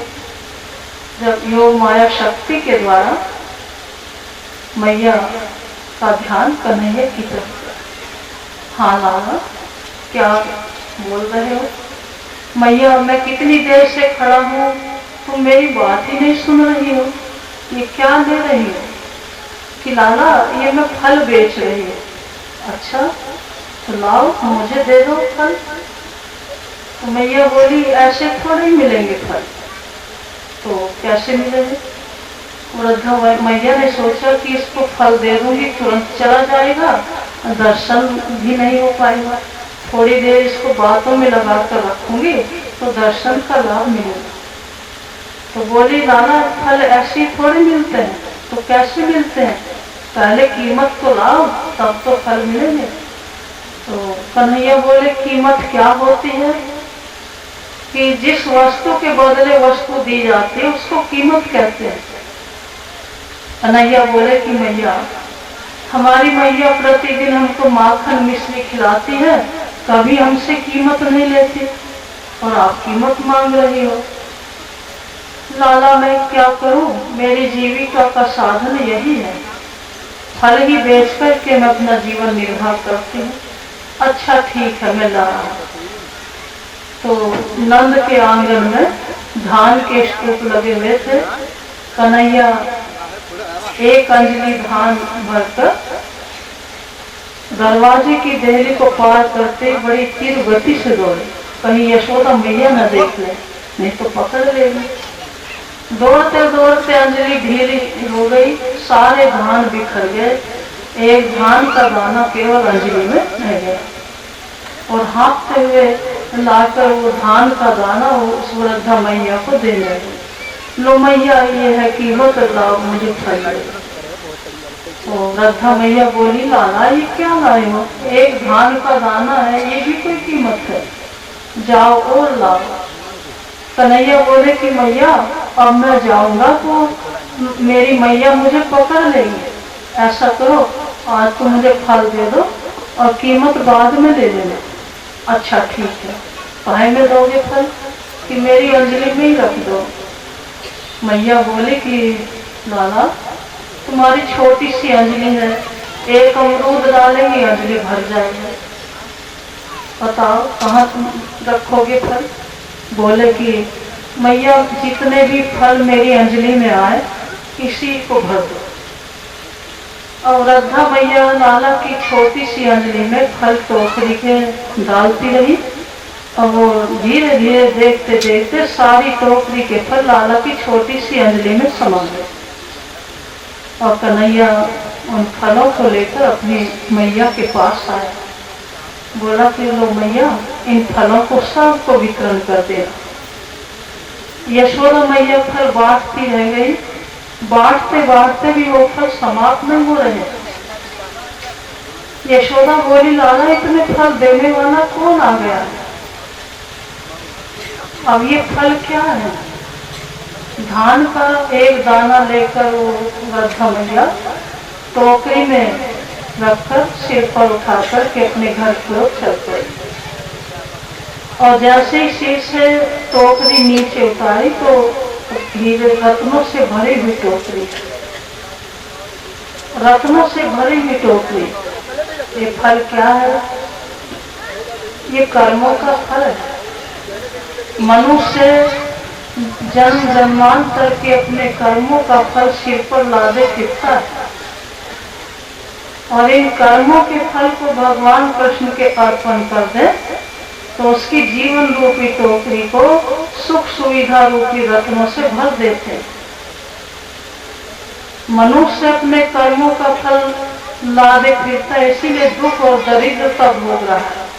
जब योग माया शक्ति के द्वारा मैया का ध्यान कन्हैया की तरफ। हाँ लाला क्या बोल रहे हो? मैया मैं कितनी देर से खड़ा हूँ, तुम मेरी बात ही नहीं सुन रही हो। ये क्या ले रही हो? कि लाला ये मैं फल बेच रही हूँ। अच्छा तो लाओ मुझे दे दो फल। तो मैया बोली ऐसे थोड़े ही मिलेंगे फल। तो कैसे मिलेंगे? वृद्धा मैया ने सोचा कि इसको फल दे दूंगी तुरंत चला जाएगा, दर्शन भी नहीं हो पाएगा। थोड़ी देर इसको बातों में लगा कर रखूंगी तो दर्शन का लाभ मिलेगा। तो बोली लाला फल ऐसे थोड़े मिलते हैं। तो कैसे मिलते हैं? पहले कीमत तो लाओ तब तो फल मिलेंगे। तो कन्हैया बोले कीमत क्या होती है? कि जिस वस्तु के बदले वस्तु दी जाती है उसको कीमत कहते हैं। कन्हैया बोले कि मैया हमारी मैया प्रतिदिन हमको माखन मिश्री खिलाती है, कभी हमसे कीमत नहीं लेती और आप कीमत मांग रही हो। लाला मैं क्या करूं, मेरी जीविका का साधन यही है, फल ही बेच करके मैं अपना जीवन निर्वाह करती हूँ। अच्छा ठीक है मैं ला रहा हूँ। तो नंद के आंगन में धान के स्तूप लगे हुए थे। कन्हैया एक अंजलि धान भरकर दरवाजे की देहली को पार करते बड़ी तीव्र गति से दौड़े, कहीं यशोदा मैया न देख ले, नहीं तो पकड़ लेगी। दौड़ते दौड़ते अंजलि ढीली हो गई, सारे धान बिखर गए, एक धान का दाना केवल अंजलि में रह गया और हाँफते हुए लाकर वो धान का दाना उस वृद्धा मैया को देने लगे। लो मैया ये है कीमत लाओ मुझे फल दे। तो वृद्धा मैया बोली लाला ये क्या लाए हो? एक धान का दाना है, ये भी कोई कीमत है? जाओ और लाओ। कन्हैया बोले कि मैया अब मैं जाऊंगा तो मेरी मैया मुझे पकड़ लेगी, ऐसा करो आज तो मुझे फल दे दो और कीमत बाद में दे देना। अच्छा ठीक है, काहे में दोगे फल? कि मेरी अंजलि में ही रख दो। मैया बोले कि लाला तुम्हारी छोटी सी अंजलि है, एक अमरूद डालेंगे अंजलि भर जाएगी, बताओ कहाँ तुम रखोगे फल? बोले कि मैया जितने भी फल मेरी अंजलि में आए किसी को भर दो। और वृद्धा मैया लाला की छोटी सी अंजलि में फल टोकरी के डालती रही और वो धीरे धीरे देखते देखते सारी टोकरी के फल लाला की छोटी सी अंजलि में समा गए। और कन्हैया उन फलों को लेकर अपनी मैया के पास आया, बोला कि लो मैया इन फलों को सबको वितरण कर देना। यशोदा मैया फल बांटती रह गई, बांटते बांटते भी वो फल समाप्त नहीं हो रहे। यशोदा बोली लाला इतने फल देने वाला कौन आ गया है? अब ये फल क्या है? धान का एक दाना लेकर वो वृद्धा मैया टोकरी में रखकर सिर पर उठाकर के अपने घर की ओर चल पड़ी। और जैसे ही सिर से टोकरी नीचे उतारी तो हीरे रत्नों से भरी हुई टोकरी, रत्नों से भरी हुई टोकरी। ये फल क्या है? ये कर्मों का फल है। मनुष्य जन्म जन्मांतर के अपने कर्मों का फल सिर पर लादे फिरता है और इन कर्मों के फल को भगवान कृष्ण के अर्पण कर दे तो उसकी जीवन रूपी टोकरी को सुख सुविधा रूपी रत्नों से भर देते। मनुष्य अपने कर्मों का फल लादे फिरता है, इसीलिए दुख और दरिद्रता भोग रहा है।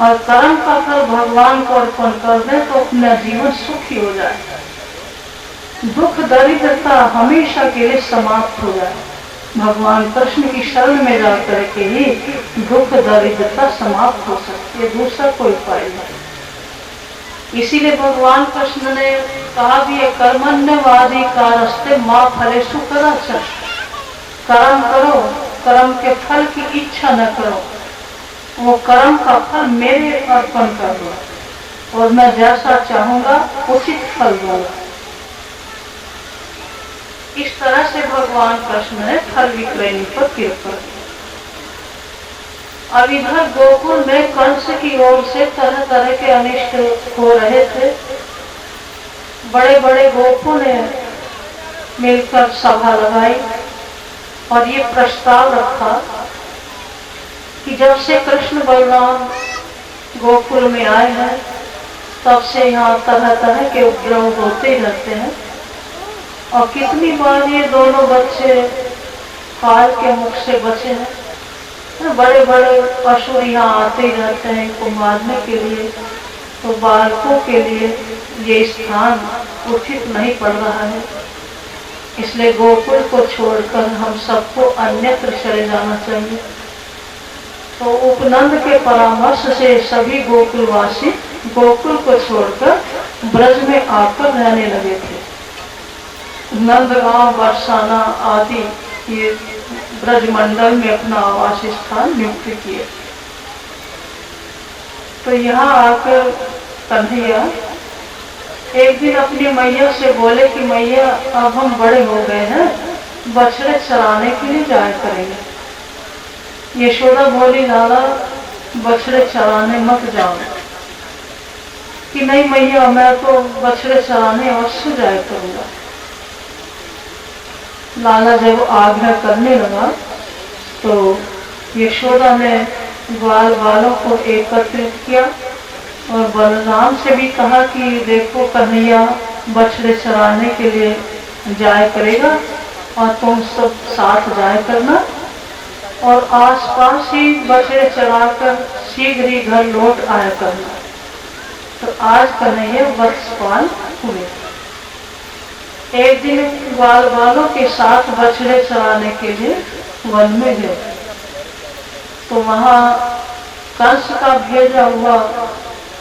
और कर्म का फल भगवान को अर्पण कर दे तो अपना जीवन सुखी हो जाए, दुख दरिद्रता हमेशा के लिए समाप्त हो जाए। भगवान कृष्ण की शरण में जाकर के ही दुख दरिद्रता समाप्त हो सकती है, दूसरा कोई उपाय नहीं। इसीलिए भगवान कृष्ण ने कहा भी है, कर्मण्यवादी कारस्ते माँ फलेषु कदाचन। कर्म करो, कर्म के फल की इच्छा न करो, वो कर्म का फल मेरे अर्पण कर दो और मैं जैसा चाहूंगा उचित फल दूंगा। इस तरह से भगवान कृष्ण ने फल विक्रयणी पर कृपा की। अब इधर गोकुल में कंस की ओर से तरह तरह के अनिष्ट हो रहे थे। बड़े बड़े गोपों ने मिलकर सभा लगाई और ये प्रस्ताव रखा कि जब से कृष्ण बलराम गोकुल में आए हैं तब से यहाँ तरह तरह के उपद्रव होते रहते हैं और कितनी बार ये दोनों बच्चे काल के मुख से बचे हैं। बड़े बड़े असुर यहाँ आते ही रहते हैं इनको मारने के लिए, तो बालकों के लिए ये स्थान उचित नहीं पड़ रहा है। इसलिए गोकुल को छोड़कर हम सबको अन्यत्र चले जाना चाहिए। तो उपनंद के परामर्श से सभी गोकुलवासी गोकुल को छोड़कर ब्रज में आकर रहने लगे थे। नंदगांव, बरसाना आदि ये ब्रजमंडल में अपना आवास स्थान नियुक्त किए। तो यहाँ आकर कन्हैया एक दिन अपनी मैया से बोले कि मैया अब हम बड़े हो गए हैं, बछड़े चराने के लिए जाया करेंगे। यशोदा बोली लाला बछड़े चराने मत जाओ। कि नहीं मैया मैं तो बछड़े चराने अवश्य जाया करूंगा। लाला जब आग्रह करने लगा तो यशोदा ने ग्वाल वालों को एकत्रित किया और बलराम से भी कहा कि देखो कन्हैया बछड़े चराने के लिए जाया करेगा और तुम सब साथ जाया करना और आसपास ही बछड़े चराकर शीघ्र ही घर लौट आया करना। तो आज कन्हैया वत्सपाल हुए। एक दिन ग्वाल वालों के साथ बछड़े चराने के लिए वन में गए तो वहां कंस का भेजा हुआ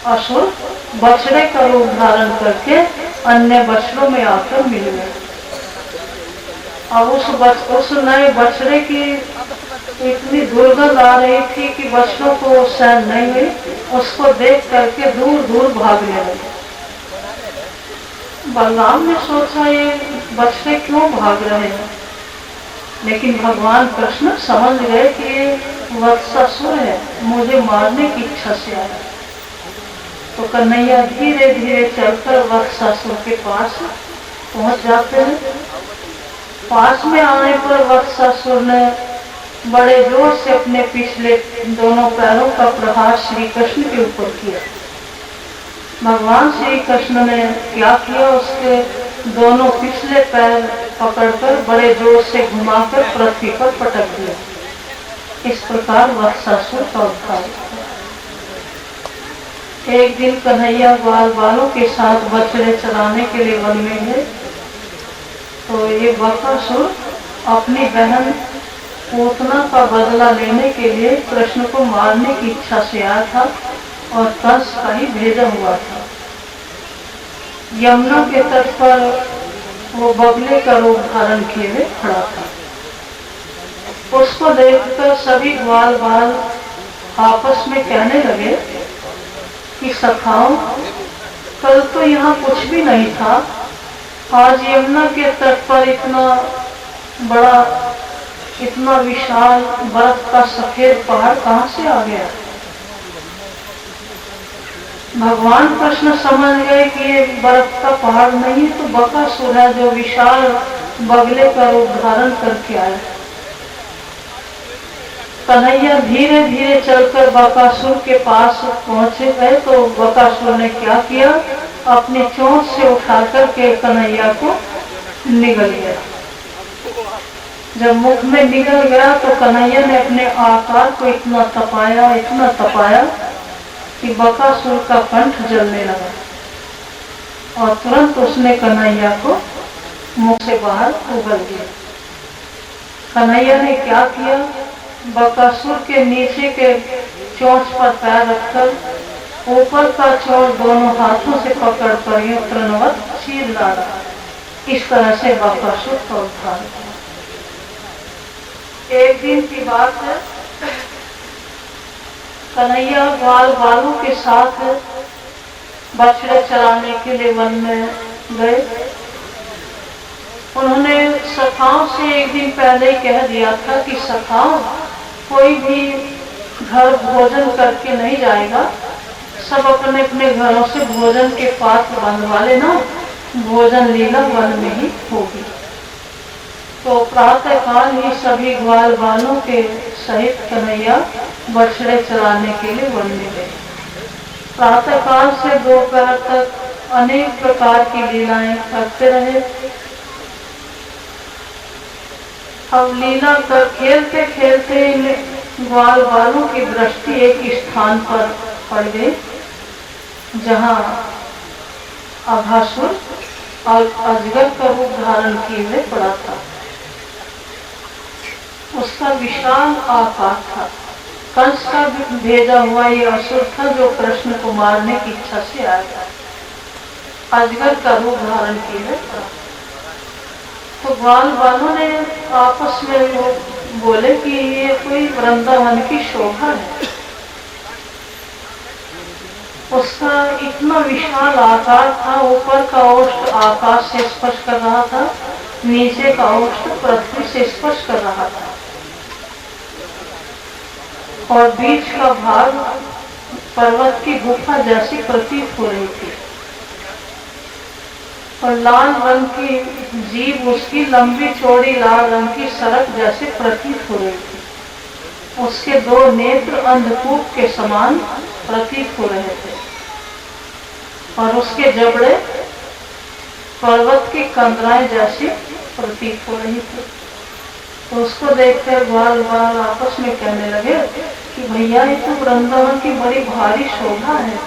असुर बछड़े का रूप धारण करके अन्य बछड़ों में आकर मिल गए। अब उस नए बछड़े की इतनी दुर्गंध आ रही थी कि बछड़ों को सहन नहीं हुई। उसको देख करके दूर दूर भागने लगे। बलराम ने सोचा ये बछड़े क्यों भाग रहे हैं, लेकिन भगवान कृष्ण समझ गए कि ये वत्सासुर है, मुझे मारने की इच्छा से आया। तो कन्हैया धीरे धीरे चलकर वत्सासुर के पास पहुंच जाते हैं। पास में आने पर वत्सासुर ने बड़े जोर से अपने पिछले दोनों पैरों का प्रहार श्री कृष्ण के ऊपर किया। भगवान श्री कृष्ण ने क्या किया, उसके दोनों पिछले पैर पकड़कर बड़े जोर से घुमाकर पृथ्वी पर पटक दिया। इस प्रकार वत्सासुर का उद्धार हुआ। एक दिन कन्हैया ग्वाल वालों के साथ बछड़े चराने के लिए वन में गए तो ये बकासुर अपनी बहन पूतना का बदला लेने के लिए कृष्ण को मारने की इच्छा से आया था और कंस का ही भेजा हुआ था। यमुना के तट पर वो बगले का रूप धारण किए हुए खड़ा था। उसको देखकर सभी ग्वाल बाल आपस में कहने लगे कि सखाओ कल तो यहाँ कुछ भी नहीं था, आज यमुना के तट पर इतना बड़ा इतना विशाल बर्फ का सफेद पहाड़ कहाँ से आ गया। भगवान कृष्ण समझ गए कि ये बर्फ का पहाड़ नहीं तो बकासुर है जो विशाल बगले का रूप धारण करके आया। कन्हैया धीरे धीरे चलकर बकासुर के पास पहुंचे गए तो बकासुर ने क्या किया, अपनी चोंच से उठा करके कन्हैया को निगल गया। जब मुख में निगल गया तो कन्हैया ने अपने आकार को इतना तपाया कि बकासुर का कंठ जलने लगा और तुरंत उसने कन्हैया को मुख से बाहर उगल दिया। कन्हैया ने क्या किया, बकासुर के नीचे के चोंच पर पैर रखकर ऊपर का चोंच दोनों हाथों से पकड़कर ये तृणवत चीर डाला। इस तरह से बकासुर का उद्धार किया। एक दिन की बात है, कन्हैया ग्वाल बालों के साथ बछड़े चराने के लिए वन में गए। उन्होंने सखाओं से एक दिन पहले ही कह दिया था कि सखाओं, कोई भी घर भोजन करके नहीं जाएगा, सब अपने अपने घरों से भोजन के पात्र बंधवा लेना, भोजन लीला वन में ही होगी। तो प्रातः काल ही सभी ग्वाल बालों के सहित कन्हैया बछड़े चलाने के लिए वन में गए। प्रातः काल से दोपहर तक अनेक प्रकार की लीलाएं करते रहे। अब लीला कर खेलते खेलते ग्वाल बालों की दृष्टि एक स्थान पर पड़ गई जहाँ अघासुर और अजगर का रूप धारण किए हुए पड़ा था। उसका विशाल आकार था। कंस का भेजा हुआ ये असुर था जो कृष्ण को मारने की इच्छा से आया था। अजगर का रूप धारण किए हुए था। तो ग्वाल बालों ने आपस में वो बोले कि ये कोई वृंदावन की शोभा है। उसका इतना विशाल आकार था, ऊपर का ओष्ठ आकाश से स्पर्श कर रहा था, नीचे का ओष्ठ पृथ्वी से स्पर्श कर रहा था और बीच का भाग पर्वत की गुफा जैसी प्रतीत हो रही थी और लाल रंग की जीभ उसकी लंबी चौड़ी लाल रंग की सड़क जैसे प्रतीत हो रही थी। उसके दो नेत्र अंधकूप के समान प्रतीत हो रहे थे और उसके जबड़े पर्वत की कंदराएं जैसी प्रतीत हो रही थी। तो उसको देखकर ग्वाल बाल आपस में कहने लगे कि भैया ये तो वृंदावन की बड़ी भारी शोभा है,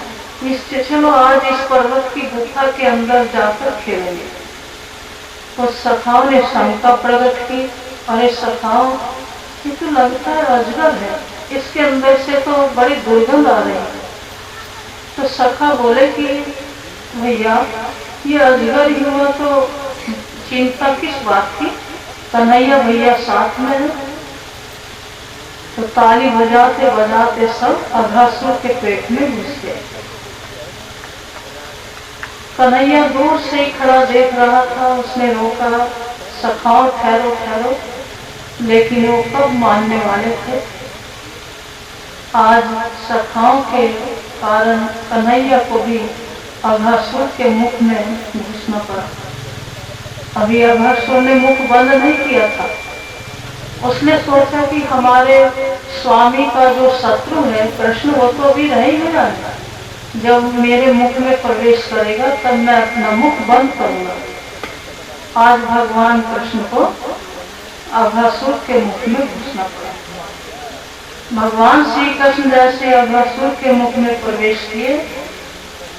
चलो आज इस पर्वत की गुफा के अंदर जाकर खेलेंगे। तो सखाओं ने शंका प्रकट की, अरे सखाओं, ये तो लगता है अजगर है, इसके अंदर से तो बड़ी दुर्गंध आ रही है। तो सखा बोले कि भैया ये अजगर ही हुआ तो चिंता किस बात की, कन्हैया भैया साथ में है। तो ताली बजाते बजाते सब अघासुर के पेट में घुस गए। कन्हैया दूर से ही खड़ा देख रहा था। उसने रोका, सखाओ ठहरो ठहरो, लेकिन वो कब मानने वाले थे। आज सखाओं के कारण कन्हैया को भी अघासुर के मुख में घुसना पड़ा। अभी अघासुर ने मुख बंद नहीं किया था। उसने सोचा कि हमारे स्वामी का जो शत्रु है कृष्ण, वो तो अभी रह ही गया है। जब मेरे मुख में प्रवेश करेगा तब मैं अपना मुख बंद करूंगा। आज भगवान कृष्ण को अघासुर के मुख में घुसना पड़ा। भगवान श्री कृष्ण जैसे अघासुर के मुख में प्रवेश किए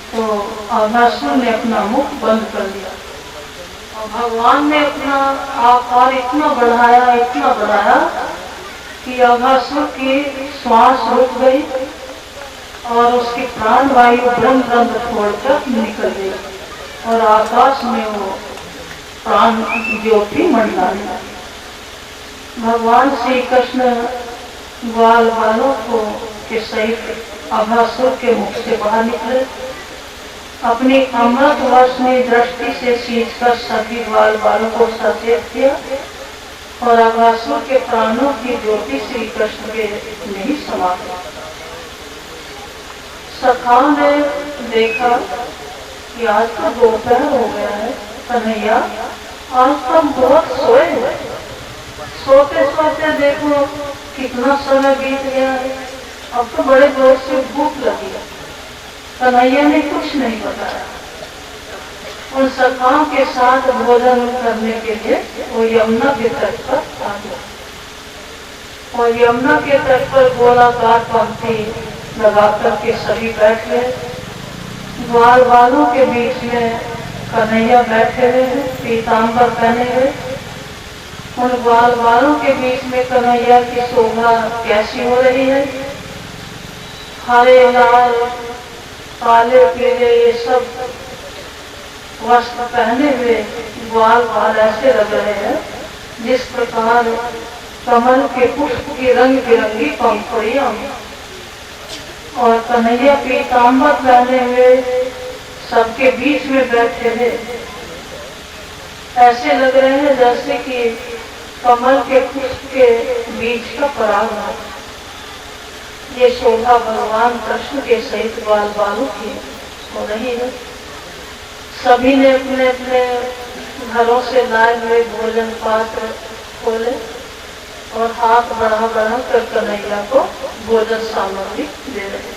तो अघासुर ने अपना मुख बंद कर दिया और भगवान ने अपना आकार इतना बढ़ाया कि अघासुर की श्वास रुक गई और उसकी प्राण वायु ब्रह्म रंग छोड़कर निकल गई और आकाश में वो प्राण ज्योति मंडलाने लगी। भगवान श्री कृष्ण ग्वाल बालों को के सहित अघासुर के मुख से बाहर निकले। अपनी अमृत वर्षनी दृष्टि से सींचकर सभी ग्वाल बालों को सचेत किया और अघासुर के प्राणों की ज्योति श्री कृष्ण के में ही समा गई। सखाओं ने देखा कि आज तो दोपहर हो गया है, कन्हैया आज तो बहुत सोए हुए, सोते सोते देखो कितना समय बीत गया है, अब तो बड़े जोर से भूख लगी है। कन्हैया ने कुछ नहीं बताया। उन सखाओं के साथ भोजन करने के लिए वो यमुना के तट पर आ गया। और यमुना के तट पर गोलाकार पंक्ति लगाकर के सभी बैठ गए। ग्वाल बालों के बीच में कन्हैया बैठे हुए हैं, पीताम्बर पहने हुए। उन ग्वाल बालों के बीच में कन्हैया की शोभा कैसी हो रही है। हरे लाल काले पीले ये सब वस्त्र पहने हुए ग्वाल बाल ऐसे लग रहे हैं जिस प्रकार कमल के पुष्प की रंग बिरंगी पंखुड़ियां। और कन्हैया पीताम्बर पहने हुए सबके बीच में बैठे हैं। ऐसे लग रहे हैं जैसे कि कमल के पुष्प के बीच का पराग है। ये शोभा भगवान कृष्ण के सहित ग्वाल बालों की हो रही है। सभी ने अपने अपने घरों से लाए हुए भोजन पात्र खोले और हाथ बढ़ा बढ़ा कर कन्हैया को भोजन सामग्री दे रहे।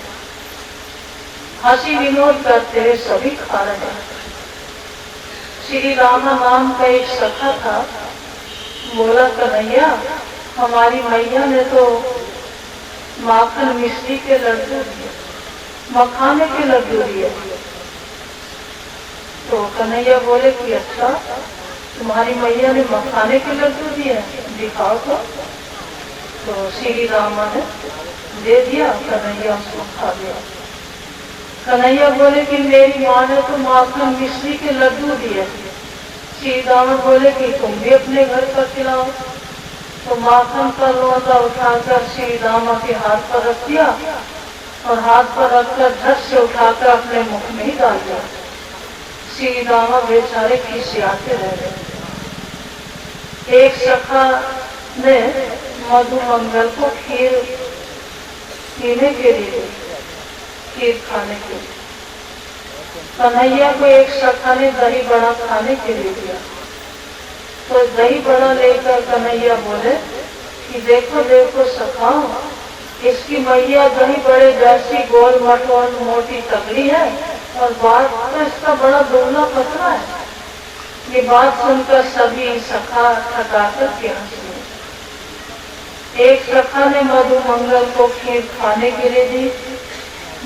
हंसी विनोद करते हुए सभी खा रहे हैं। श्री रामा नाम का एक सखा था, बोला कन्हैया हमारी मैया ने तो माखन मिश्री के लड्डू दिए, मखाने के लड्डू दिए। तो कन्हैया बोले कि अच्छा तुम्हारी मैया ने मखाने के लड्डू दिए, दिखाओ तो श्री रामा ने दे दिया, कन्हैया उसको खा लिया। कन्हैया बोले कि मेरी माँ ने तो माखन मिश्री के लड्डू दिए। श्री रामा बोले कि तुम भी अपने घर पर खिलाओ। तो माखन का लोंदा उठाकर श्री रामा के हाथ पर रख दिया और हाथ पर रखकर झट से उठाकर अपने मुख में ही डाल दिया। श्री रामा बेचारे खिसियाते रहे। एक सखा ने मधुमंगल को खीर पीने के लिए, खीर खाने के लिए, कन्हैया को एक सखा ने दही बड़ा खाने के लिए दिया। तो दही बड़ा लेकर कन्हैया बोले कि देखो देखो सखाओ, इसकी मैया दही बड़े जैसी गोल मटोल मोटी तगड़ी है और बात तो इसका बड़ा दुबला पतला है। ये बात सुनकर सभी सखा ठकाकर के हंसे। एक सखा ने मधुमंगल को खीर खाने के लिए दी।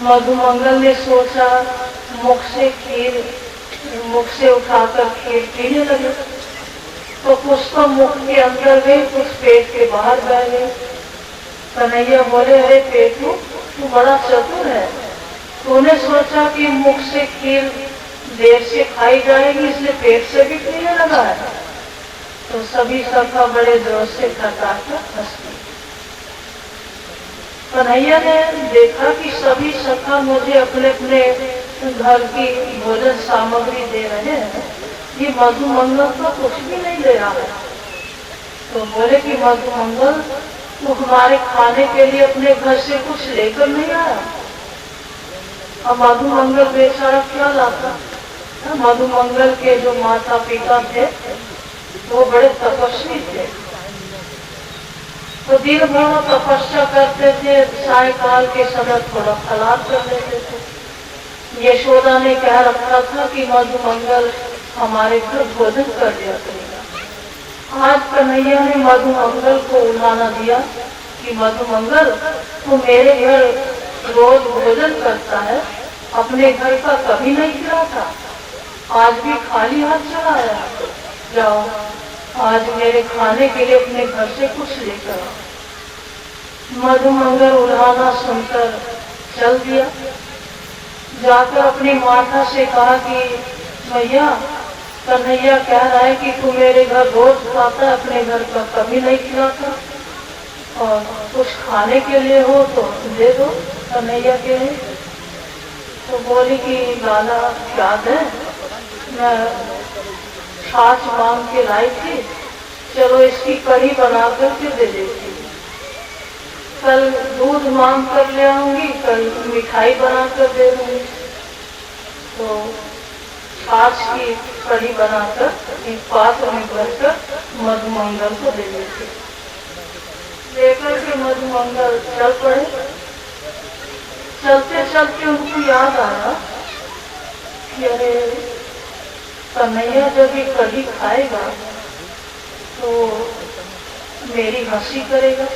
मधुमंगल ने सोचा मुख से उठाकर खीर पीने लगे। तो कुछ तो मुख के अंदर गई, कुछ पेट के बाहर बह गई। कन्हैया बोले अरे पेटू तू बड़ा चतुर है, तूने सोचा कि मुख से खीर देर से खाई जाएगी इसलिए पेट से भी पीने लगा है। तो सभी सखा बड़े जोर से ठठाकर हंस दिए। कन्हैया ने देखा कि सभी सखा मुझे अपने अपने घर की भोजन सामग्री दे रहे हैं, ये मधुमंगल तो कुछ भी नहीं ले रहा है। तो बोले कि मधुमंगल तू हमारे खाने के लिए अपने घर से कुछ लेकर नहीं आया। अब मधुमंगल बेचारा क्या लाता। मधुमंगल के जो माता पिता थे वो बड़े तपस्वी थे, तो दिन भर तपस्या करते थे, सायकाल के समय थोड़ा फलाहार कर लेते थे। यशोदा ने कह रखा था कि मधुमंगल हमारे घर भोजन कर दिया करेगा। आज कन्हैया ने मधुमंगल को उलाना दिया कि मधुमंगल तू मेरे घर रोज भोजन करता है, अपने घर का कभी नहीं खिलाता, आज भी खाली हाथ चला आया। जाओ आज मेरे खाने के लिए अपने घर से कुछ लेकर आओ। मधुमंगल उलाना सुनकर चल दिया। जाकर अपनी माता से कहा कि भैया कन्हैया कह रहा है कि तू मेरे घर रोज खाता है, अपने घर का कभी नहीं खिलाता, और कुछ खाने के लिए हो तो दे दो कन्हैया के लिए। तो बोली कि लाला याद है मैं छाछ मांग के लाई थी, चलो इसकी कढ़ी बना करके दे देती। कल दूध मांग कर ले आऊंगी, कल मिठाई बना कर दे दूंगी। तो छाछ की कढ़ी बनाकर एक पात्र में भरकर मधुमंगल को दे देती। लेकर के मधुमंगल चल पड़े। चलते चलते उनको याद आया कि अरे कन्हैया जब ये कढ़ी खाएगा तो मेरी हंसी करेगा।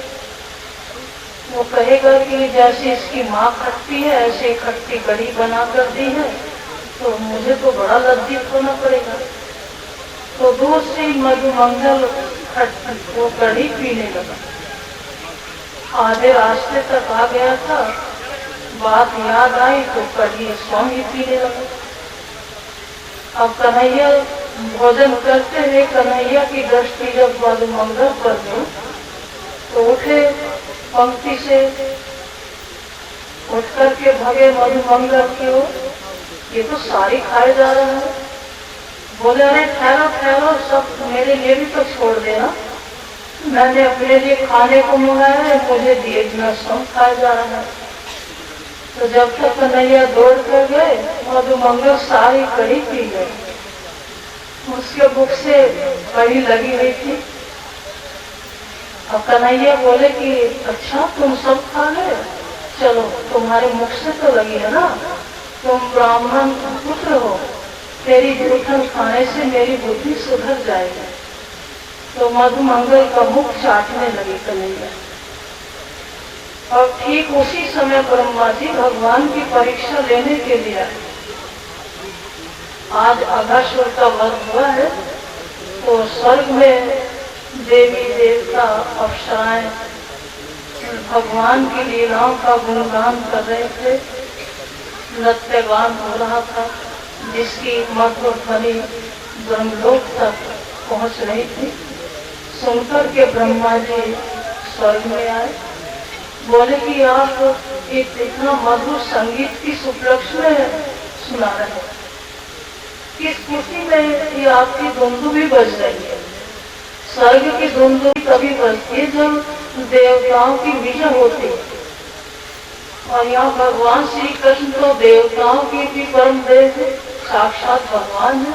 वो कहेगा कि जैसे इसकी माँ खट्टी है ऐसे खट्टी कढ़ी बना कर दी है, तो मुझे तो बड़ा लज्जित होना पड़ेगा। तो दूर से मधुमंगल वो कढ़ी पीने लगा। आधे रास्ते तक आ गया था, बात याद आई तो कढ़ी स्वयं ही पीने लगा। अब कन्हैया भोजन करते हुए कन्हैया की दृष्टि जब मधुमंगल पर गई तो उठे, पंक्ति से उठ करके भगे मधुमंगल की ओर। ये तो सारी खाए जा रहा है। बोले अरे ठहरो ठहरो, सब मेरे लिए भी तो छोड़ देना, मैंने अपने लिए खाने को मंगाया है, मुझे दिए बिना सब खाया जा रहा है। तो जब तक कन्हैया दौड़ कर गए मधुमंगल सारी कढ़ी पी गए। उसके मुख से कढ़ी लगी हुई थी। अब कन्हैया बोले कि अच्छा तुम सब खा गए, चलो तुम्हारे मुख से तो लगी है ना, तुम ब्राह्मण पुत्र हो, तेरी जूठन खाने से मेरी बुद्धि सुधर जाएगी। तो मधुमंगल का मुख चाटने लगे कन्हैया। और ठीक उसी समय ब्रह्मा जी भगवान की परीक्षा लेने के लिए आए। आज अघासुर का वध हुआ है, तो स्वर्ग में देवी देवता अप्सराएं भगवान की लीलाओं का गुणगान कर रहे थे। नृत्यगान हो रहा था जिसकी मधुर ध्वनि ब्रह्मलोक तक पहुंच रही थी। सुनकर के ब्रह्मा जी स्वर्ग में आए। बोले कि आप इतना मधुर संगीत किस उपलक्ष्य में सुना रहे हैं, किस खुशी में ये आपकी दुंदुभी बज रही है। स्वर्ग की दुंदुभी तभी बजती है जब देवताओं की विजय होती है। और यहाँ भगवान श्री कृष्ण तो देवताओं की भी परम देव है, साक्षात भगवान है,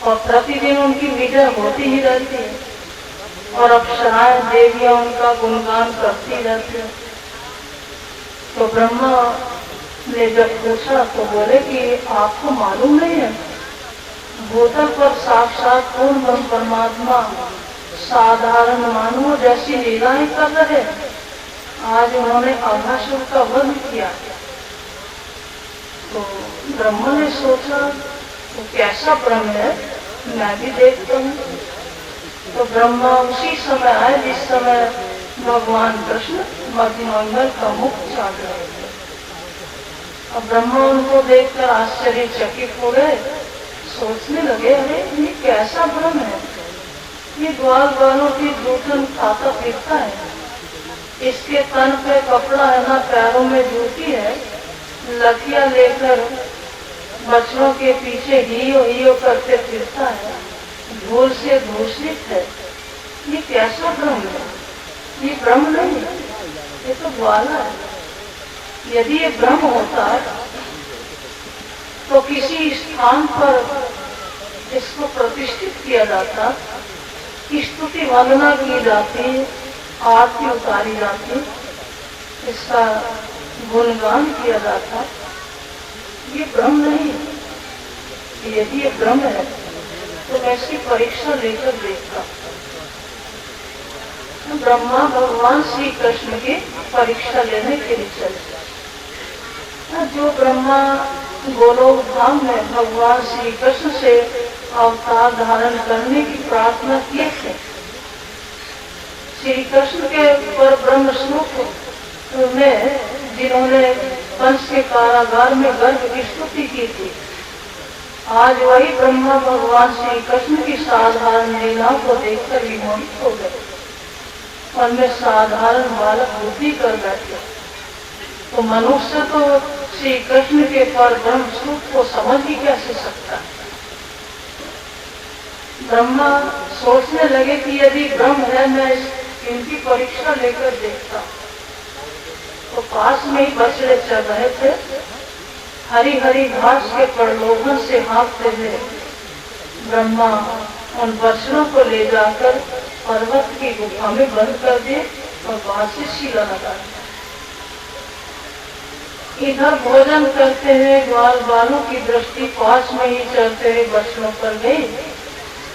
और प्रतिदिन उनकी विजय होती ही रहती है। और अप्सराएं देवियां उनका गुणगान करती रहती है। तो ब्रह्मा ने जब पूछा तो बोले कि आपको मालूम नहीं है, भूतल पर साक्षात पूर्ण ब्रह्म परमात्मा साधारण मानवों जैसी लीलाएं कर रहे। आज उन्होंने अघासुर का वध किया। तो ब्रह्मा ने सोचा तो कैसा ब्रह्म है, मैं भी देखता हूँ। तो ब्रह्मा उसी समय आए जिस समय भगवान कृष्ण मधुमंगल का मुख चाट रहे थे। अब ब्रह्मा उनको देखकर आश्चर्यचकित हो गए। सोचने लगे अरे ये कैसा ब्रह्म है, ये ग्वाल बालों की जूठन खाता फिरता है, इसके तन पे कपड़ा है ना, पैरों में जूती है, लठिया लेकर बच्चों के पीछे हियो करते फिरता है, धूल से दूषित है। ये कैसा ब्रह्म है? ये ब्रह्म नहीं है, ये तो ग्वाला है। यदि ये ब्रह्म होता तो किसी स्थान पर इसको प्रतिष्ठित किया जाता, स्तुति वंदना की जाती, आरती उतारी जाती, इसका गुणगान किया जाता। ये ब्रह्म नहीं है। यदि ये ब्रह्म है तो मैं इसकी परीक्षा लेकर देखता। ब्रह्मा भगवान श्री कृष्ण की परीक्षा लेने के लिए चले। जो ब्रह्मा गोलोक धाम में भगवान श्री कृष्ण से अवतार धारण करने की प्रार्थना किए थे, श्री कृष्ण के पर ब्रह्म स्वरूप में जिन्होंने कंस के कारागार में गर्भ की स्तुति की थी, आज वही ब्रह्मा भगवान श्री कृष्ण की साधारण लीलाओं को देखकर विमोहित हो गए। उनमें साधारण बालक बुद्धि कर बैठे। तो मनुष्य तो श्री कृष्ण के पर ब्रह्म स्वरूप को समझ ही कैसे सकता है। ब्रह्मा सोचने लगे कि यदि ब्रह्म है, मैं इनकी परीक्षा लेकर देखता। तो पास में ही बछड़े चल रहे थे। हरी हरी घास के प्रलोभन से हाँकते हुए ब्रह्मा उन बछड़ों को ले जाकर पर्वत की गुफा में बंद कर दिए और वहां से शीला लगा दिया। इधर भोजन करते हुए ग्वाल बालों की दृष्टि पास में ही चलते हुए बछड़ों पर गई,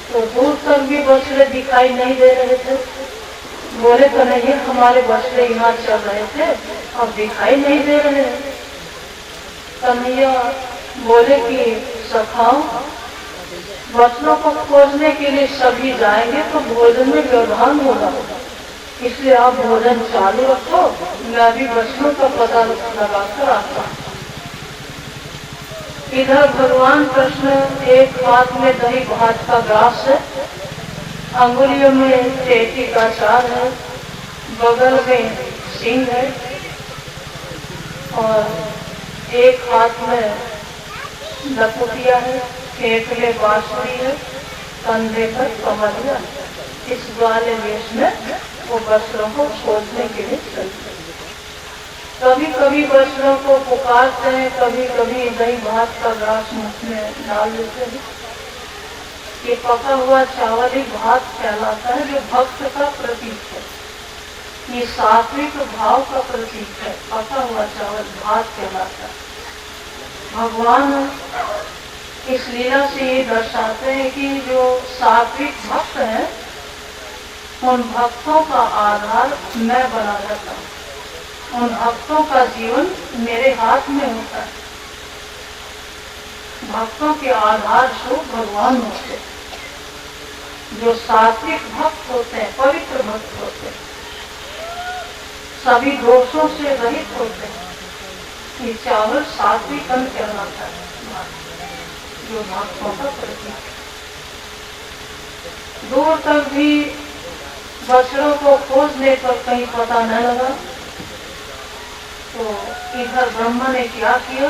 तो दूर तक भी बछड़े दिखाई नहीं दे रहे थे। बोले तो नहीं, हमारे बछड़े यहाँ चल रहे थे, अब दिखाई नहीं दे रहे। कन्हैया बोले कि सखाओ, बछड़ों को खोजने के लिए सभी जाएंगे तो भोजन में व्यवधान होगा, इसलिए आप भोजन चालू रखो, मैं भी बछड़ों का पता लगा कर आता हूँ। इधर भगवान कृष्ण एक हाथ में दही भात का ग्लास है, अंगुलियों में चेटी का चार है, बगल में सिंह है और एक हाथ में लपुटिया है, पेट में बांसुरी है, कंधे पर कमरिया है। इस वाले वेश में वो बछड़ों को खोजने के लिए चलते। कभी कभी बछड़ों को पुकारते हैं, कभी कभी दही भात का ग्लास मुख में डाल देते हैं। ये पका हुआ चावल ही भात कहलाता है, जो भक्त का प्रतीक है। ये सात्विक भाव का प्रतीक है। पका हुआ चावल भात कहलाता है। भगवान इस लीला से ये दर्शाते हैं कि जो सात्विक भक्त हैं, उन भक्तों का आधार मैं बना रहता हूँ। उन भक्तों का जीवन मेरे हाथ में होता है। भक्तों के आधार स्वरूप भगवान होते हैं। जो सात्विक भक्त होते हैं, पवित्र भक्त होते हैं, सभी दोषों से रहित होते हैं। ये चावल सात्विक अन्न कहलाता है, जो भक्तों का प्रतीक है। दूर तक भी बछड़ों को खोजने पर कहीं पता न लगा, तो इधर ब्रह्मा ने क्या किया,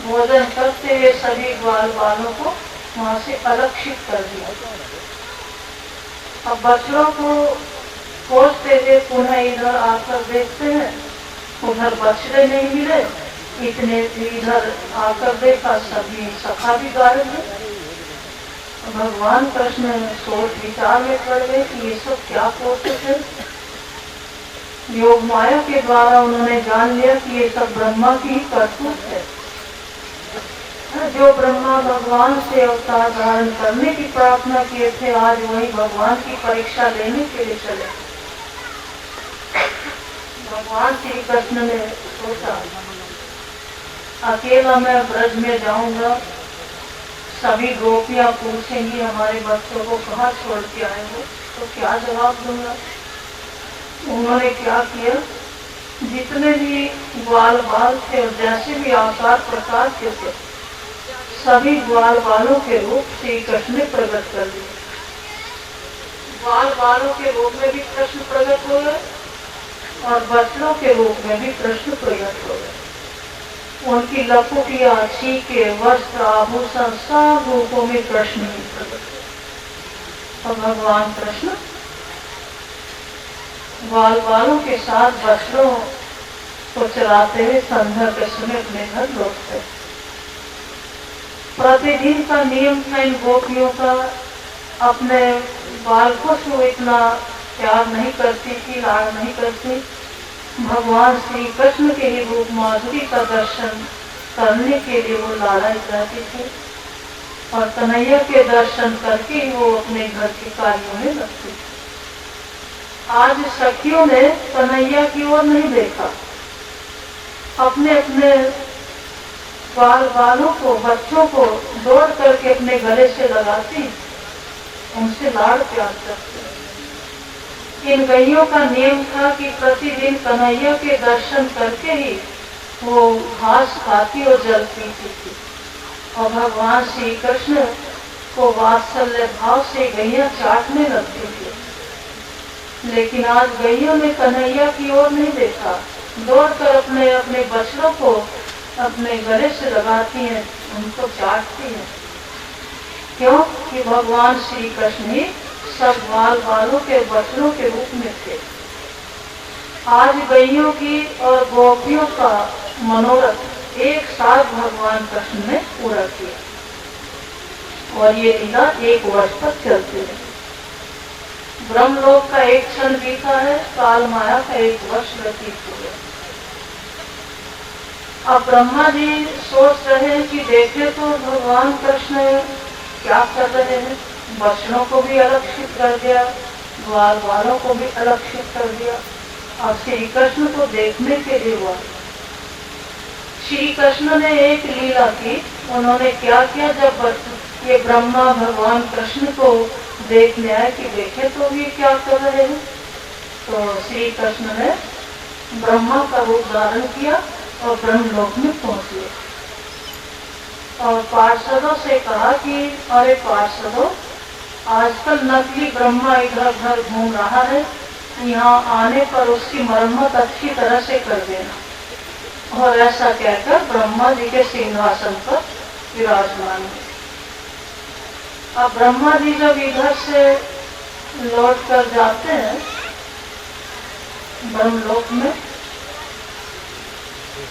भोजन करते हुए सभी ग्वाल बालों को वहां से अलक्षित कर दिया। अब बछड़ों को खोजते हुए पुनः इधर आकर देखते हैं, उधर बछड़े नहीं मिले। इतने इधर आकर देखा, सभी सखा भी गायब है। भगवान कृष्ण सोच विचार में पड़ गए कि ये सब क्या कोशिश है। योग माया के द्वारा उन्होंने जान लिया कि ये सब ब्रह्मा की ही करतूत है। जो ब्रह्मा भगवान से अवतार धारण करने की प्रार्थना किए थे, आज वही भगवान की परीक्षा लेने के लिए चले। भगवान श्री कृष्ण ने सोचा, अकेला मैं ब्रज में जाऊंगा, सभी गोपियां पूछेंगी हमारे बच्चों को कहाँ छोड़ के आए हो, तो क्या जवाब दूंगा। उन्होंने क्या किया, जितने भी ग्वाल बाल थे और जैसे भी आकार प्रकार के थे, सभी ग्वाल बालों के रूप श्री कृष्ण ने प्रकट कर दिए। ग्वाल बालों के रूप में भी कृष्ण प्रकट हो गए और बछड़ों के रूप में भी कृष्ण प्रकट हो गए। उनकी लपुटिया, छीके, वस्त्र, आभूषण सब रूपों में कृष्ण ही प्रकट। और भगवान कृष्ण ग्वाल बालों के साथ बछड़ों को चराते हुए संध्या के समय अपने घर लौटते। प्रतिदिन का नियम था इन गोपियों का, अपने बालकों से इतना प्यार नहीं करती थी, लाड़ नहीं करती। भगवान श्री कृष्ण के ही रूप माधुरी का दर्शन करने के लिए वो लालच रहती थी और कन्हैया के दर्शन करके ही वो अपने घर के कार्यों में लगती थी। आज सखियों ने कन्हैया की ओर नहीं देखा, अपने अपने बाल बालों को, बच्चों को दौड़ करके अपने गले से लगाती, उनसे लाड़ प्यार करती। इन गैयों का नियम था कि प्रतिदिन कन्हैया के दर्शन करके ही वो घास खाती और जल पीती थी। और भगवान श्री कृष्ण को वात्सल्य भाव से गैया चाटने लगती थी। लेकिन आज गैयों ने कन्हैया की ओर नहीं देखा, दौड़कर अपने अपने बछड़ों को अपने गले से लगाती हैं, उनको चाटती हैं। क्यों कि भगवान श्री कृष्ण ही सब ग्वाल बालों के बछड़ों के रूप में थे। आज गैयों की और गोपियों का मनोरथ एक साथ भगवान कृष्ण ने पूरा किया और ये लीला 1 वर्ष तक चलती है। ब्रह्मलोक का एक क्षण बीता है, काल माया का 1 वर्ष व्यतीत हो गया। अब ब्रह्मा जी सोच रहे हैं कि देखे तो भगवान कृष्ण क्या कर रहे हैं। बच्चों को भी अलक्षित कर दिया, ग्वाल वालों को भी अलक्षित कर दिया। अब श्री कृष्ण को देखने के लिए हुआ। श्री कृष्ण ने एक लीला की। उन्होंने क्या किया, जब ये ब्रह्मा भगवान कृष्ण को देखने आए कि देखे तो ये क्या कर रहे हैं, तो श्री कृष्ण ने ब्रह्मा का रूप धारण किया और ब्रह्मलोक में पहुंच गए। और पार्षदों से कहा कि अरे पार्षदों, आजकल नकली ब्रह्मा इधर उधर घूम रहा है, यहाँ आने पर उसकी मरम्मत अच्छी तरह से कर देना। और ऐसा कहकर ब्रह्मा जी के सिंहासन पर विराजमान है। अब ब्रह्मा जी जब इधर से लौट कर जाते हैं ब्रह्मलोक में,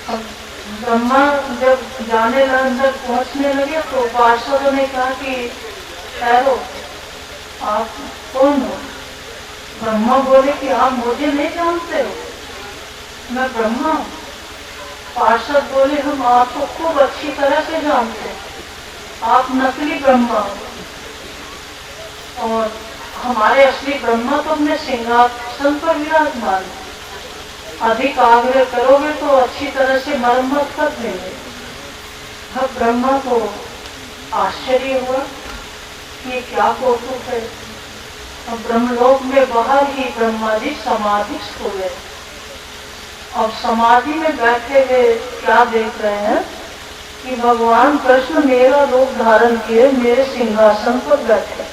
अब ब्रह्मा जब जाने अंदर पहुंचने लगे तो पार्षदों ने कहा कि ठहरो, आप कौन हो? ब्रह्मा बोले कि आप मुझे नहीं जानते हो, मैं ब्रह्मा हूँ। पार्षद बोले हम आपको खूब अच्छी तरह से जानते हैं, आप नकली ब्रह्मा हो और हमारे असली ब्रह्मा तो अपने सिंहासन पर विराजमान है। अधिक आग्रह करोगे तो अच्छी तरह से मरम्मत कर देंगे। अब ब्रह्मा को आश्चर्य हुआ कि ये क्या कौतुक है। अब ब्रह्मलोक में बाहर ही ब्रह्मा जी समाधिस्थ हो गए। अब समाधि में बैठे हुए क्या देख रहे हैं कि भगवान कृष्ण मेरा रूप धारण किए मेरे सिंहासन पर बैठे।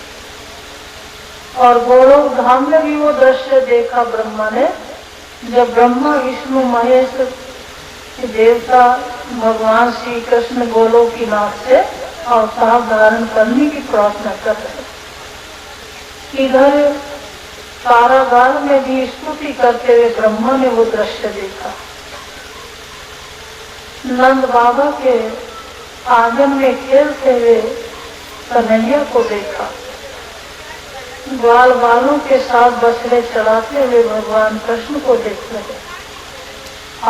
और गोलोक धाम में भी वो दृश्य देखा ब्रह्मा ने, जब ब्रह्मा विष्णु महेश देवता भगवान श्री कृष्ण गोलोक की नाथ से अवतार धारण करने की प्रार्थना कर रहे। इधर कारागार में भी स्तुति करते हुए ब्रह्मा ने वो दृश्य देखा। नंद बाबा के आंगन में खेलते हुए कन्हैया को देखा। ग्वाल बालों के साथ बछड़े चलाते हुए भगवान कृष्ण को देख रहे।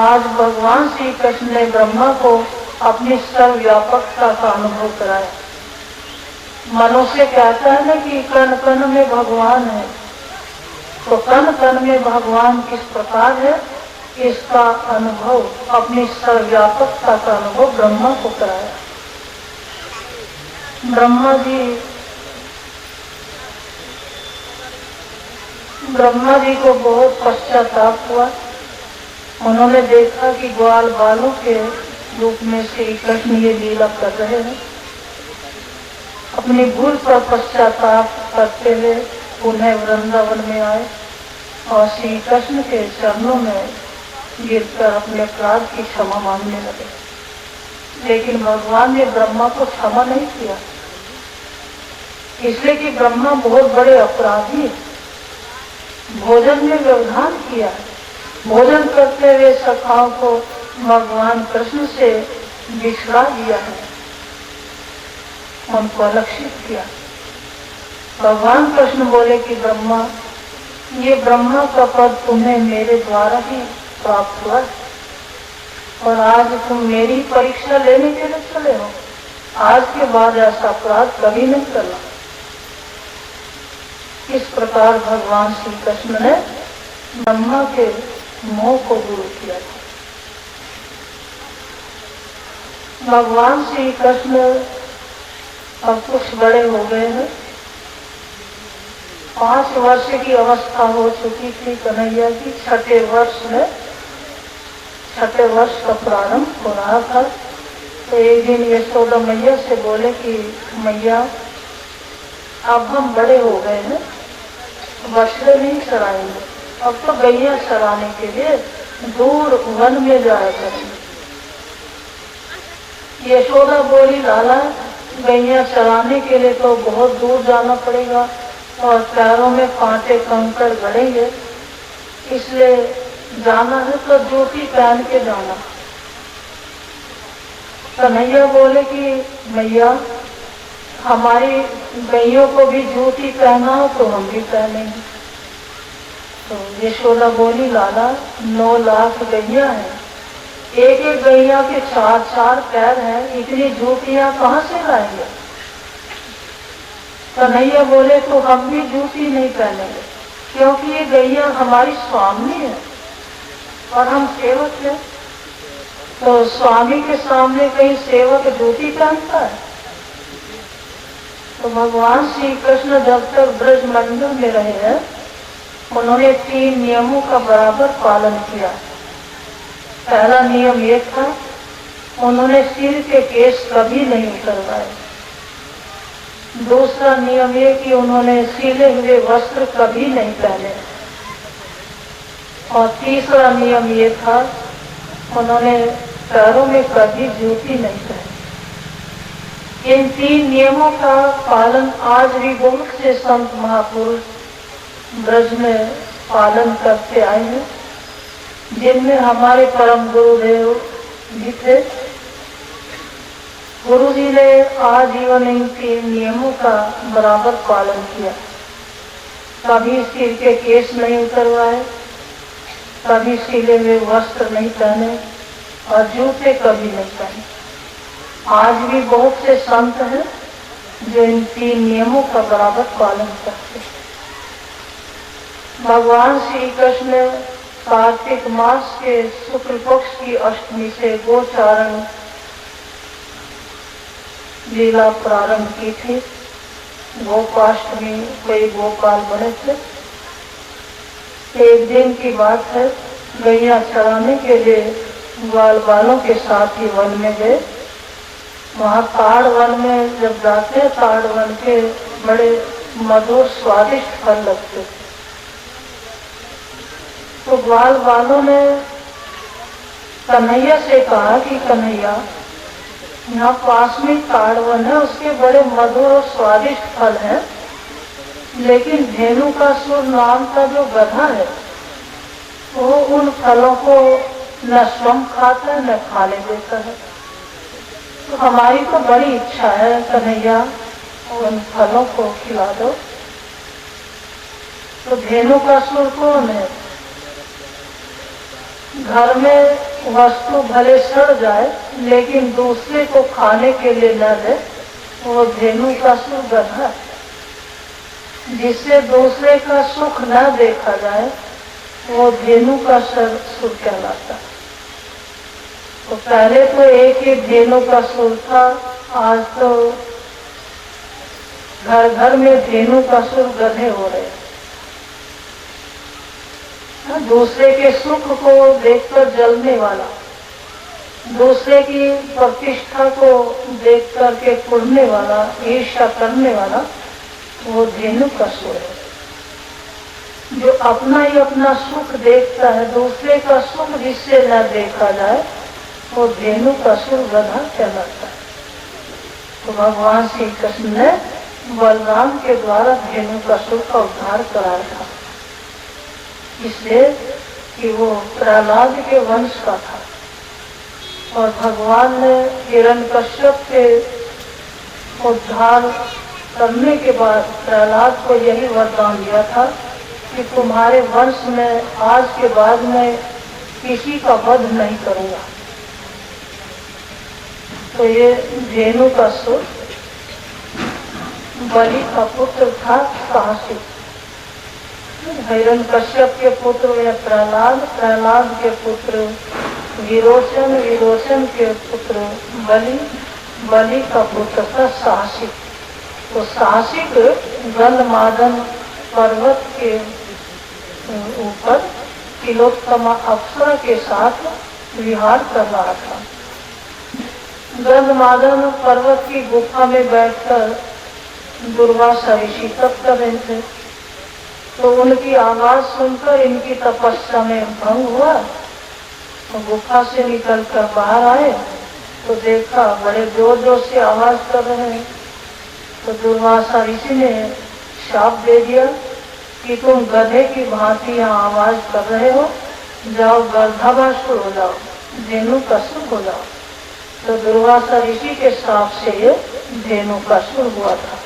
आज भगवान श्री कृष्ण ने ब्रह्मा को अपनी सर्वव्यापकता का अनुभव कराया। मनुष्य कहता है ना कि कण कण में भगवान है, तो कण कण में भगवान किस प्रकार है, इसका अनुभव, अपनी सर्वव्यापकता का अनुभव ब्रह्मा को कराया। ब्रह्मा जी को बहुत पश्चाताप हुआ। उन्होंने देखा कि ग्वाल बालों के रूप में श्री कृष्ण ये लीला कर रहे हैं। अपनी भूल पर पश्चाताप करते हुए पुनः वृंदावन में आए और श्री कृष्ण के चरणों में गिरकर अपने अपराध की क्षमा मांगने लगे। लेकिन भगवान ने ब्रह्मा को क्षमा नहीं किया, इसलिए कि ब्रह्मा बहुत बड़े अपराधी। भोजन में व्यवधान किया, भोजन करते हुए सखाओं को भगवान कृष्ण से बिछड़ा दिया है, उनको अलक्षित किया। भगवान कृष्ण बोले कि ब्रह्मा, ये ब्रह्मा का पद तुम्हें मेरे द्वारा ही प्राप्त हुआ और आज तुम मेरी परीक्षा लेने के लिए चले हो। आज के बाद ऐसा अपराध कभी नहीं करना। इस प्रकार भगवान श्री कृष्ण ने ब्रह्मा के मोह को दूर किया था। भगवान श्री कृष्ण अब कुछ बड़े हो गए हैं। 5 वर्ष की अवस्था हो चुकी थी कन्हैया की। छठे वर्ष का प्रारंभ हो रहा था। तो एक दिन यशोदा मैया से बोले कि मैया, अब हम बड़े हो गए हैं, बछड़े नहीं चराएंगे, अब तो गैया चराने के लिए दूर वन में जाया करेंगे। यशोदा बोली, लाला गैया चराने के लिए तो बहुत दूर जाना पड़ेगा और पैरों में कांटे कंकड़ गड़ेंगे, इसलिए जाना है तो जूती पहन के जाना। कन्हैया बोले कि मैया, हमारी गैयों को भी जूती पहनाओ तो हम भी पहनेंगे। तो यशोदा बोली, लाला 9 लाख गैया हैं, एक एक गैया के 4-4 पैर हैं, इतनी जूतियां कहाँ से लाएंगे? कन्हैया बोले तो हम भी जूती नहीं पहनेंगे, क्योंकि ये गैया हमारी स्वामी है और हम सेवक हैं। तो स्वामी के सामने कहीं सेवक जूती पहनता है? तो भगवान श्री कृष्ण जब तक ब्रजमंडल में रहे हैं, उन्होंने 3 नियमों का बराबर पालन किया। पहला नियम ये था, उन्होंने सिर के केस कभी नहीं उतरवाए। दूसरा नियम ये कि उन्होंने सिले हुए वस्त्र कभी नहीं पहने। और तीसरा नियम ये था, उन्होंने पैरों में कभी जूती नहीं पहनी। इन 3 नियमों का पालन आज भी बहुत से संत महापुरुष ब्रज में पालन करते आए हैं, जिनमें हमारे परम गुरुदेव भी थे। गुरु जी ने आजीवन इन 3 नियमों का बराबर पालन किया। कभी सिर के केस नहीं उतरवाए, कभी सिले हुए वस्त्र नहीं पहने और जूते कभी नहीं पहने। आज भी बहुत से संत हैं जो इन 3 नियमों का बराबर पालन करते हैं। भगवान श्री कृष्ण कार्तिक मास के शुक्ल पक्ष की अष्टमी से गोचारण लीला प्रारंभ की थी। गोपाष्टमी कोई गोपाल बने थे। एक दिन की बात है, गैया चराने के लिए ग्वाल बालों के साथ ही वन में गए। वहाँ ताड़ वन में जब जाते हैं, ताड़ वन के बड़े मधुर स्वादिष्ट फल लगते थे। तो ग्वाल वालों ने कन्हैया से कहा कि कन्हैया, यहाँ पास में ताड़ वन है, उसके बड़े मधुर और स्वादिष्ट फल हैं, लेकिन धेनुकासुर नाम का जो गधा है वो उन फलों को न स्वयं खाता है न खाने देता है। तो हमारी तो बड़ी इच्छा है कन्हैया, उन फलों को खिला दो। तो धेनुकासुर कौन है? घर में वस्तु भले सड़ जाए लेकिन दूसरे को खाने के लिए न दे, वो धेनुकासुर गधा। जिससे दूसरे का सुख न देखा जाए वो धेनुकासुर कहलाता है। तो पहले तो एक ही धेनुकासुर था, आज तो घर घर में धेनुकासुर गधे हो रहे हैं। दूसरे के सुख को देखकर जलने वाला, दूसरे की प्रतिष्ठा को देख करके कुढ़ने वाला, ईर्ष्या करने वाला, वो धेनुकासुर है। जो अपना ही अपना सुख देखता है, दूसरे का सुख जिससे न देखा जाए, वो धेनुकासुर गधा कहलाता है। तो भगवान श्री कृष्ण ने बलराम के द्वारा धेनुकासुर का उद्धार कराया था, इसलिए कि वो प्रहलाद के वंश का था। और भगवान ने हिरण्यकश्यप के उद्धार करने के बाद प्रहलाद को यही वरदान दिया था कि तुम्हारे वंश में आज के बाद में किसी का वध नहीं करूंगा। तो ये धेनुकासुर बलि का पुत्र था, साहसी। हिरण्यकश्यप के पुत्र या प्रहलाद, प्रहलाद के पुत्र विरोचन, विरोचन के पुत्र बलि, बलि का पुत्र था साहसिक। तो साहसिक गंधमादन पर्वत के ऊपर तिलोत्तमा अप्सरा के साथ विहार कर रहा था। गंधमादन पर्वत की गुफा में बैठकर दुर्वासा ऋषि तप कर रहे थे। तो उनकी आवाज सुनकर इनकी तपस्या में भंग हुआ। तो गुफा से निकलकर बाहर आए तो देखा बड़े जोर जोर से आवाज कर रहे हैं। तो दुर्वासा ऋषि ने शाप दे दिया कि तुम गधे की भांति यहाँ आवाज कर रहे हो, जाओ गर्दभासुर हो जाओ, धेनुकासुर हो जाओ। तो दुर्वासा ऋषि के शाप से ये धेनुकासुर हुआ था।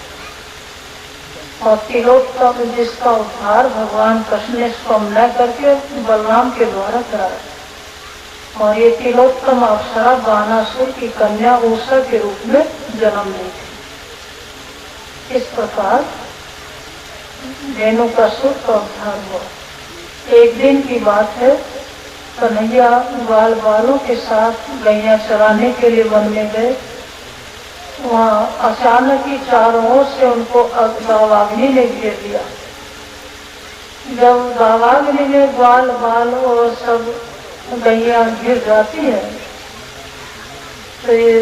और तिलोत्तम जिसका उद्धार भगवान कृष्ण ने स्वयं न करके बलराम के द्वारा कराया। और ये तिलोत्तम अप्सरा बानासुर की कन्या उषा के रूप में जन्म ली थी। इस प्रकार रेणुकासुर का उद्धार हुआ। एक दिन की बात है, कन्हैया ग्वाल बालों के साथ गैया चराने के लिए वन में गए। वहाँ अचानक ही चारों ओर से उनको दावाग्नि ने घेर लिया। जब दावाग्नि में ग्वाल बाल और सब गैया गिर जाती है तो ये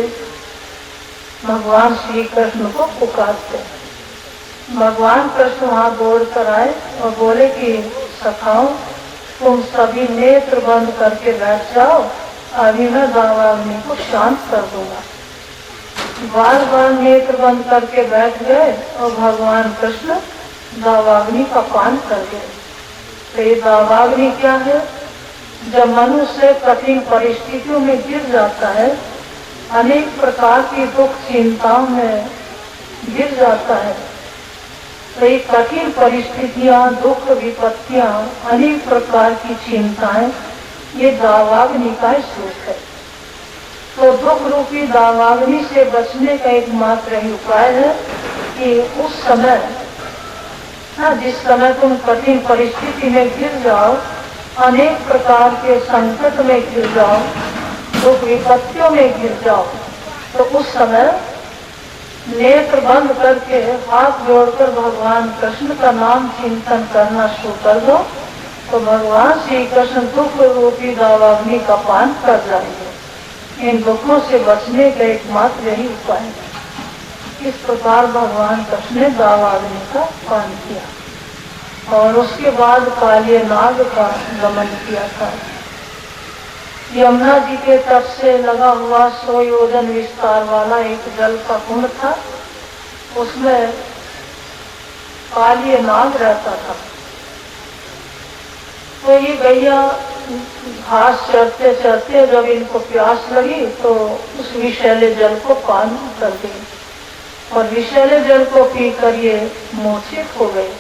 भगवान श्री कृष्ण को पुकारते हैं। भगवान कृष्ण वहाँ दौड़ कर आए और बोले कि सखाओ, तुम सभी नेत्र बंद करके बैठ जाओ, अभी मैं दावाग्नि को शांत कर दूंगा। बार बार नेत्र बंद करके बैठ गए और भगवान कृष्ण दावाग्नि का पान कर गए। तो ये दावाग्नि क्या है? जब मनुष्य कठिन परिस्थितियों में गिर जाता है, अनेक प्रकार की दुख चिंताओं में गिर जाता है, तो ये कठिन परिस्थितियां, दुख विपत्तियां, अनेक प्रकार की चिंताएं, ये दावाग्नि का स्वरूप है। तो दुख रूपी दावाग्नि से बचने का एकमात्र ही उपाय है कि उस समय जिस समय तुम कठिन परिस्थिति में गिर जाओ, अनेक प्रकार के संकट में गिर जाओ, दुख विपत्तियों में गिर जाओ, तो उस समय नेत्र बंद करके हाथ जोड़कर भगवान कृष्ण का नाम चिंतन करना शुरू कर दो, तो भगवान श्री कृष्ण दुख रूपी दावाग्नि का पान कर जाएंगे। इन दुखों से बचने का एकमात्र यही उपाय है। इस प्रकार भगवान कृष्ण ने दावाग्नि का पान किया और उसके बाद कालिय नाग का दमन किया था। यमुना जी के तट से लगा हुआ 100 योजन विस्तार वाला एक जल का कुंड था, उसमें कालिय नाग रहता था। तो ये गैया घास चरते चरते जब इनको प्यास लगी तो उस विषैले जल को पान कर दी और विषैले जल को पीकर ये मूर्छित हो गए।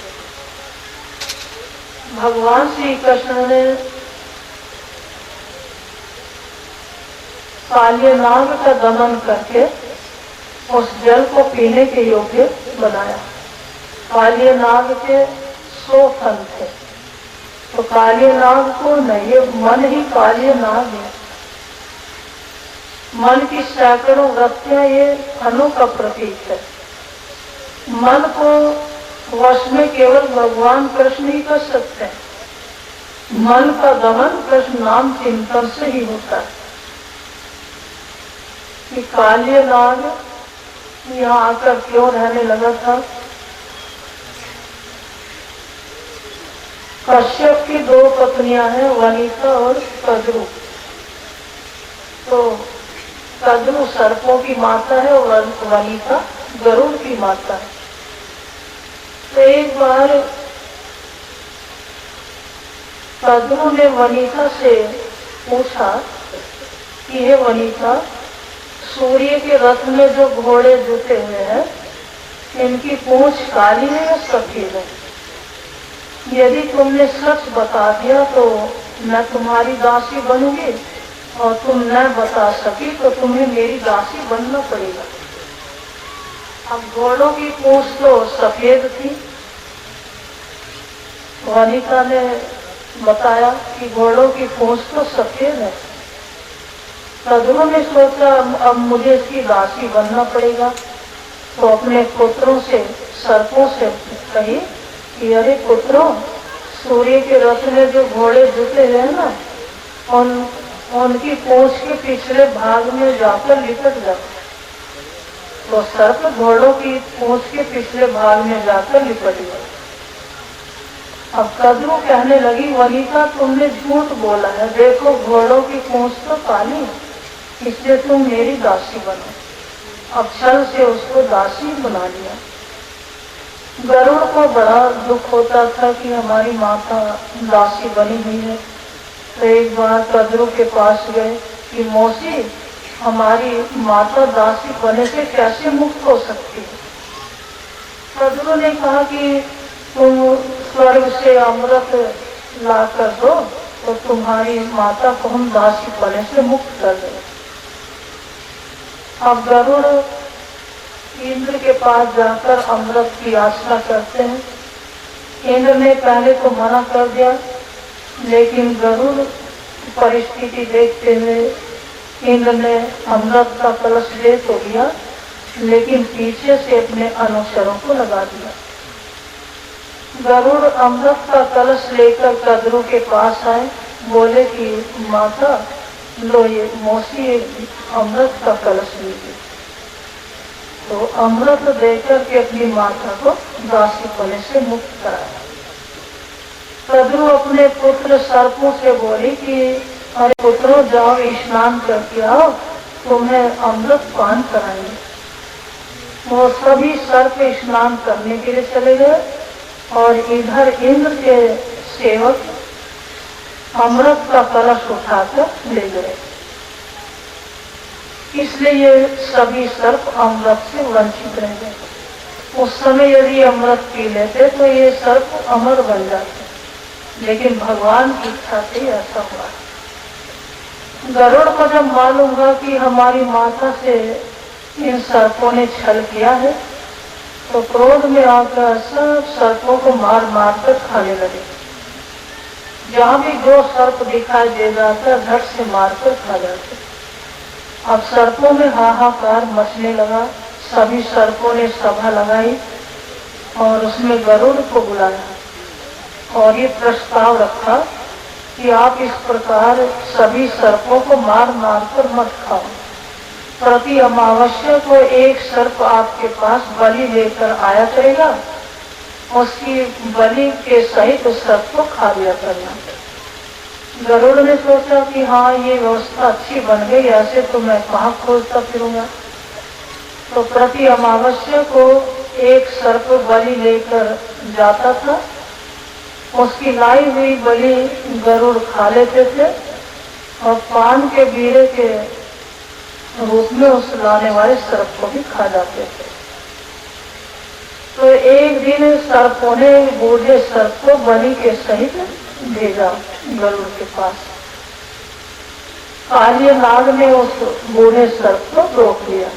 भगवान श्री कृष्ण ने कालिय नाग का दमन करके उस जल को पीने के योग्य बनाया। कालिय नाग के 100 फन थे, तो कालिय नाग को नहीं, ये मन ही कालिय नाग है। मन की सैकड़ों वृत्तियां ये फनों का प्रतीक है। मन को वश में केवल भगवान कृष्ण ही कर सकते हैं। मन का दमन कृष्ण नाम चिंतन से ही होता है। कि कालिय नाग यहाँ आकर क्यों रहने लगा था? कश्यप की 2 पत्नियां हैं, वनिता और कद्रु। तो कद्रु सर्पों की माता है और वनिता गरुड़ की माता है। तो एक बार कद्रु ने वनिता से पूछा कि हे वनिता, सूर्य के रथ में जो घोड़े जुटे हुए हैं, इनकी पूंछ काली है या सफेद है? यदि तुमने सच बता दिया तो मैं तुम्हारी दासी बनूंगी, और तुम न बता सकी तो तुम्हें मेरी दासी बनना पड़ेगा। अब घोड़ों की पूंछ तो सफेद थी। वनिता ने बताया कि घोड़ों की पूंछ तो सफेद है। कद्रु ने सोचा अब मुझे इसकी दासी बनना पड़ेगा, तो अपने पुत्रों से, सर्पों से कही कि अरे पुत्रों, सूर्य के रथ में जो घोड़े जुटे हुए हैं ना, उनकी पूंछ के पिछले भाग में जाकर लिपट जाओ। तो सर्प घोड़ों की पूंछ के पिछले भाग में जाकर लिपट गए। अब कद्रु कहने लगी, वनिता तुमने झूठ बोला है, देखो घोड़ों की पूंछ तो काली है, इसलिए तुम मेरी दासी बनो। अब छल से उसको दासी बना लिया। गरुड़ को बड़ा दुख होता था कि हमारी माता दासी बनी हुई है। तो एक बार कद्रु के पास गए कि मौसी, हमारी माता दासी बने से कैसे मुक्त हो सकती है? कद्रु ने कहा कि तुम स्वर्ग से अमृत ला कर दो, तो तुम्हारी माता को हम दासी पने से मुक्त कर दें। अब गरुड़ इंद्र के पास जाकर अमृत की याचना करते हैं। इंद्र ने पहले तो मना कर दिया, लेकिन गरुड़ परिस्थिति देखते हुए इंद्र ने अमृत का कलश ले तो लिया, लेकिन पीछे से अपने अनुचरों को लगा दिया। गरुड़ अमृत का कलश लेकर कद्रू के पास आए, बोले कि माता लो ये मौसी अमृत का कलश लीजिए। तो अमृत देकर के अपनी माता को दासी पने से मुक्त कराया। कद्रू अपने पुत्र सर्पों से बोली कि अरे पुत्रों जाओ स्नान करके आओ, तुम्हें अमृत पान कराएंगे। वो सभी सर्प स्नान करने के लिए चले गए और इधर इंद्र के सेवक अमृत का कलश उठाकर ले गए। इसलिए ये सभी सर्प अमृत से वंचित रह गए। उस समय यदि अमृत पी लेते तो ये सर्प अमर बन जाते, लेकिन भगवान की इच्छा से ऐसा हुआ। गरुड़ को जब मालूम हुआ कि हमारी माता से इन सर्पों ने छल किया है, तो क्रोध में आकर सब सर्पों को मार मार कर खाने लगे। जहाँ भी जो सर्प दिखाई दे जाता धड़ से मारकर खा जाते। अब सर्पों में हाहाकार मचने लगा। सभी सर्पों ने सभा लगाई और उसमें गरुड़ को बुलाया और ये प्रस्ताव रखा कि आप इस प्रकार सभी सर्पों को मार मार कर मत खाओ। प्रति अमावस्या को एक सर्प आपके पास बलि लेकर आया करेगा, उसकी बलि के सहित उस सर्प को खा लिया करना। गरुड़ ने सोचा कि हाँ ये व्यवस्था अच्छी बन गई, ऐसे तो मैं कहाँ खोजता फिरूंगा। तो प्रति अमावस्या को एक सर्प बलि लेकर जाता था। उसकी लाई हुई बलि गरुड़ खा लेते थे और पान के बीड़े के रूप में उस लाने वाले सर्प को भी खा जाते थे। तो एक दिन सर्पों ने बूढ़े सर्प को बलि के सहित भेजा गरुड़ के पास। काली नाग ने उस बूढ़े सर्प को रोक लिया।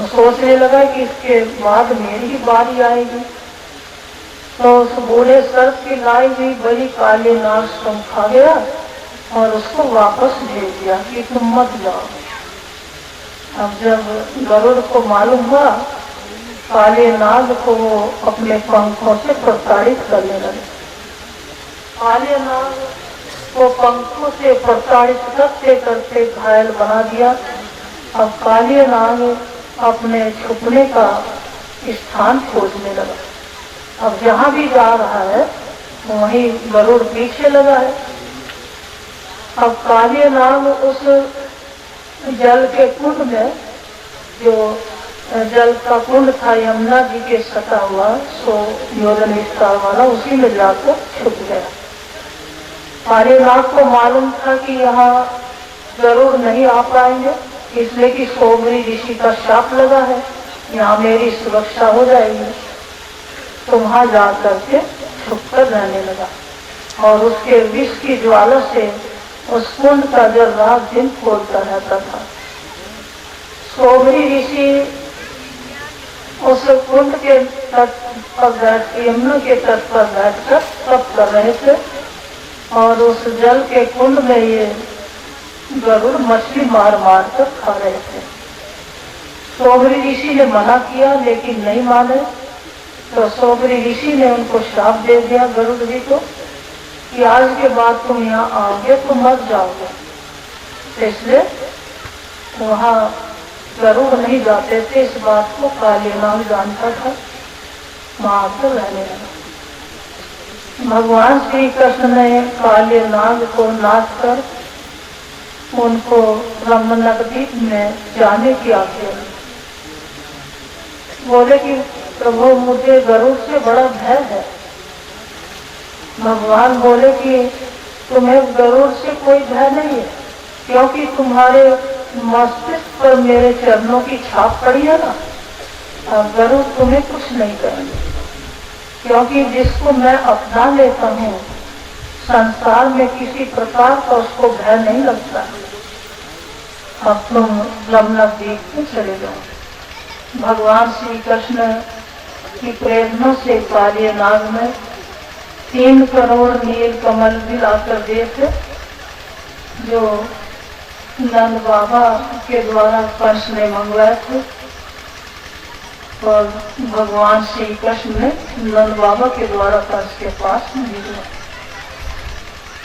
सोचने लगा कि इसके बाद मेरी ही बारी आएगी। तो उस बूढ़े सर्प की लाई हुई बलि काली नाग स्वयं खा गया और उसको वापस भेज दिया कि तुम मत जाओ। अब जब गरुड़ को मालूम हुआ, काले नाग को वो अपने पंखों से प्रताड़ित करने लगे। काले नाग को पंखों से प्रताड़ित करते करते घायल बना दिया। अब काले नाग अपने छुपने का स्थान खोजने लगा। अब जहाँ भी जा रहा है वहीं गरुड़ पीछे लगा है। अब काले नाग उस जल के कुंड में, जो जल का कुंड था यमुना जी के सटा हुआ 100 योजन विस्तार वाला, उसी में जाकर छुप गया। काले नाग को मालूम था कि यहाँ गरुड़ नहीं आ पाएंगे, इसलिए कि सोमरी ऋषि का शाप लगा है, यहाँ मेरी सुरक्षा हो जाएगी। तो वहां जा करके छुप कर रहने लगा और उसके विष की ज्वाला से उस कुंड का जल रात दिन खोलता रहता था। सोमरी ऋषि उस कुंड के तट पर बैठ, यमुना के तट पर बैठकर तप कर रहे थे और उस जल के कुंड में ये गरुड़ मछली मार मार कर खा रहे थे। सोमरी ऋषि ने मना किया लेकिन नहीं माने। तो सोमरी ऋषि ने उनको श्राप दे दिया गरुड़ जी को कि आज के बाद तुम यहाँ आओगे तो मर जाओगे। इसलिए वहाँ गरुड़ नहीं जाते थे। इस बात को काली नाग जानता था, वहां पर रहने लगा। भगवान श्री कृष्ण ने काले नाग को नाच कर उनको ब्रह्मनगदीप में जाने की आज्ञा दी। बोले कि प्रभु मुझे गरुड़ से बड़ा भय है। भगवान बोले कि तुम्हें गरुड़ से कोई भय नहीं है, क्योंकि तुम्हारे मस्तिष्क पर मेरे चरणों की छाप पड़ी है ना। अब गरुड़ तुम्हें कुछ नहीं करेंगे, क्योंकि जिसको मैं अपना लेता हूँ संसार में किसी प्रकार का उसको भय नहीं लगता। अब तुम यमुना द्वीप पे चले जाओ। भगवान श्री कृष्ण की प्रेरणा से काली नाग में 3 करोड़ नील कमल भी लाकर दिए थे, जो नंद बाबा के द्वारा कंस ने मंगवाए थे, और भगवान श्री कृष्ण ने नंद बाबा के द्वारा कंस के पास भेजा।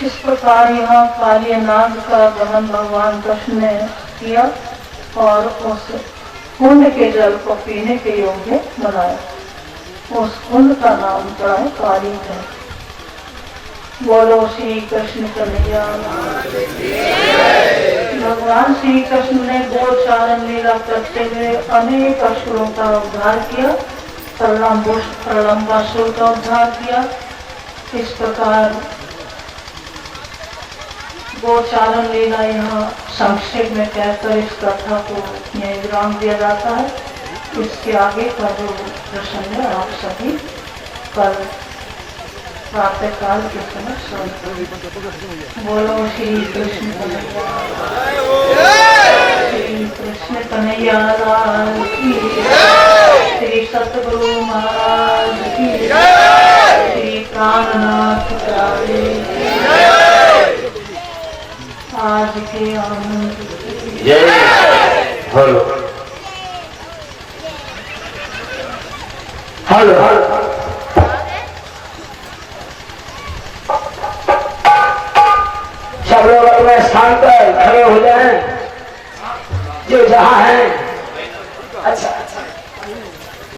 इस प्रकार यहाँ काली नाग का दमन भगवान कृष्ण ने किया और उस कुंड के जल को पीने के योग्य बनाया। उस कुंड का नाम पड़ा है काली है। बोलो श्री कृष्ण कन्हैया। भगवान श्री कृष्ण ने गोचारण लीला करते हुए अनेक असुरों का उद्धार किया, प्रलंबासुर का उद्धार किया। इस प्रकार गोचारण लीला यहाँ संक्षेप में कहकर इस कथा को यह विराम दिया जाता है। इसके आगे का जो प्रसंग है आप सभी कल प्रातः काल के समय सुनते। बोलो श्री कृष्ण कन्हैया, श्री कृष्ण कन्हैया लाल की, श्री सतगुरु महाराज की, श्री प्राणनाथ प्यारे आज के आनंद जय। Hello hello.